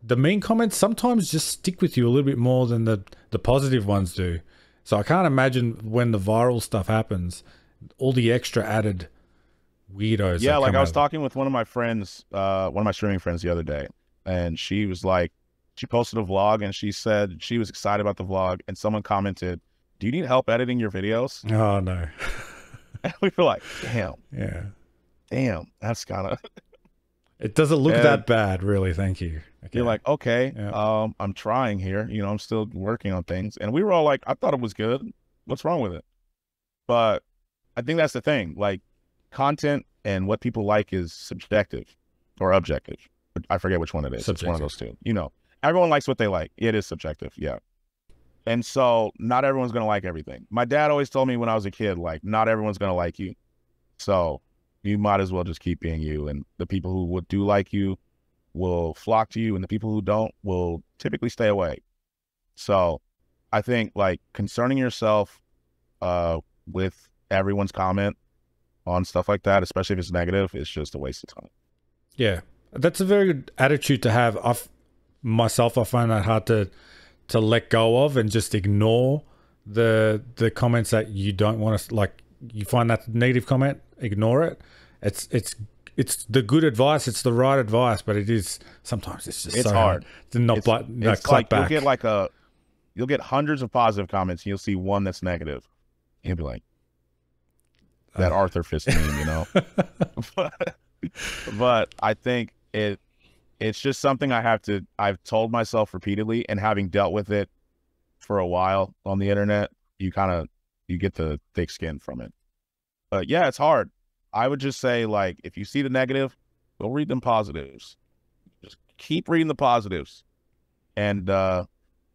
the mean comments sometimes just stick with you a little bit more than the positive ones do. So I can't imagine when the viral stuff happens, all the extra added weirdos. Yeah, that like come I was out. talking with one of my friends, one of my streaming friends the other day, and she was like, she posted a vlog and she said she was excited about the vlog, and someone commented, "Do you need help editing your videos?" Oh no. And we feel like, damn, Yeah. that's kind of. It doesn't look And that bad, really. Thank you. Okay. you're like, okay, Yeah. I'm trying here. You know, I'm still working on things, and we were all like, I thought it was good. What's wrong with it? But I think that's the thing. Like, content and what people like is subjective or objective. I forget which one it is. It's one of those two. You know, everyone likes what they like. It is subjective. Yeah. And so not everyone's going to like everything. My dad always told me when I was a kid, like, not everyone's going to like you. So you might as well just keep being you. And the people who would do like you will flock to you, and the people who don't will typically stay away. So I think, like, concerning yourself with everyone's comment on stuff like that, especially if it's negative, is just a waste of time. Yeah. That's a very good attitude to have. I find that hard to let go of and just ignore the comments that you don't want to, like, you find that negative comment, ignore it. It's the good advice, it's the right advice, but it is sometimes it's just so hard to not it's clap like back. You'll get hundreds of positive comments and you'll see one that's negative. You'll be like, that Arthur Fist meme, you know. but I think it's just something I've told myself repeatedly, and having dealt with it for a while on the internet, you get the thick skin from it. But yeah, it's hard. I would just say, like, if you see the negative, go read them positives. Just keep reading the positives. And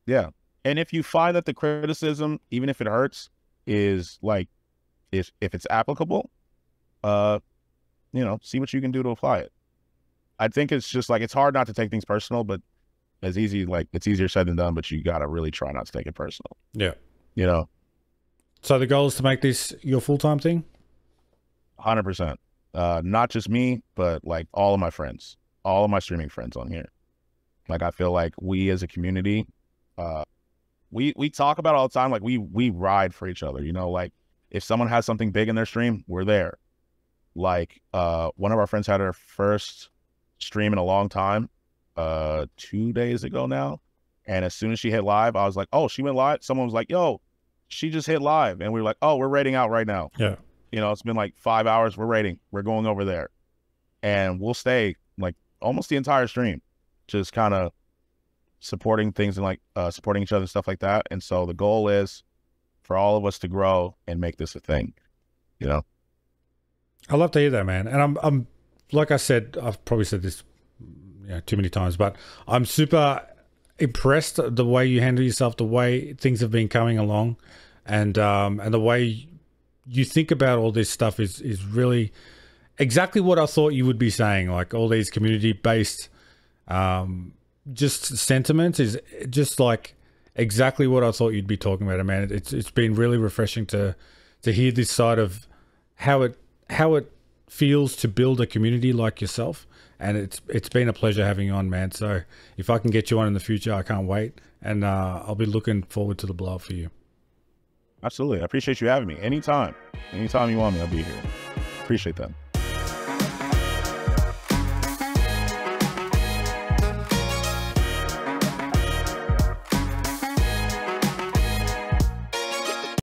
yeah. And if you find that the criticism, even if it hurts, is like, if it's applicable, you know, see what you can do to apply it. I think it's just like, it's hard not to take things personal, but it's easier said than done, but you got to really try not to take it personal. Yeah. You know? So the goal is to make this your full-time thing? 100%. Not just me, but like all of my friends, all of my streaming friends on here. Like, I feel like we as a community, we talk about it all the time. Like, we ride for each other, you know, like if someone has something big in their stream, we're there. Like, one of our friends had her first stream in a long time, 2 days ago now. And as soon as she hit live, I was like, oh, she went live. Someone was like, yo, she just hit live. And we were like, oh, we're raiding out right now. Yeah. You know, it's been like 5 hours. We're raiding. We're going over there. And we'll stay like almost the entire stream, just kind of supporting things and like supporting each other and stuff like that. And so the goal is for all of us to grow and make this a thing, you know? I love to hear that, man. And I'm like I said, I've probably said this, you know, too many times, but I'm super impressed the way you handle yourself, the way things have been coming along, and the way you think about all this stuff is really exactly what I thought you would be saying. Like, all these community-based just sentiments is just like exactly what I thought you'd be talking about, man. It's been really refreshing to hear this side of how it feels to build a community like yourself, and it's been a pleasure having you on, man. So if I can get you on in the future, I can't wait, and I'll be looking forward to the blow up for you. Absolutely. I appreciate you having me. Anytime you want me, I'll be here. Appreciate that.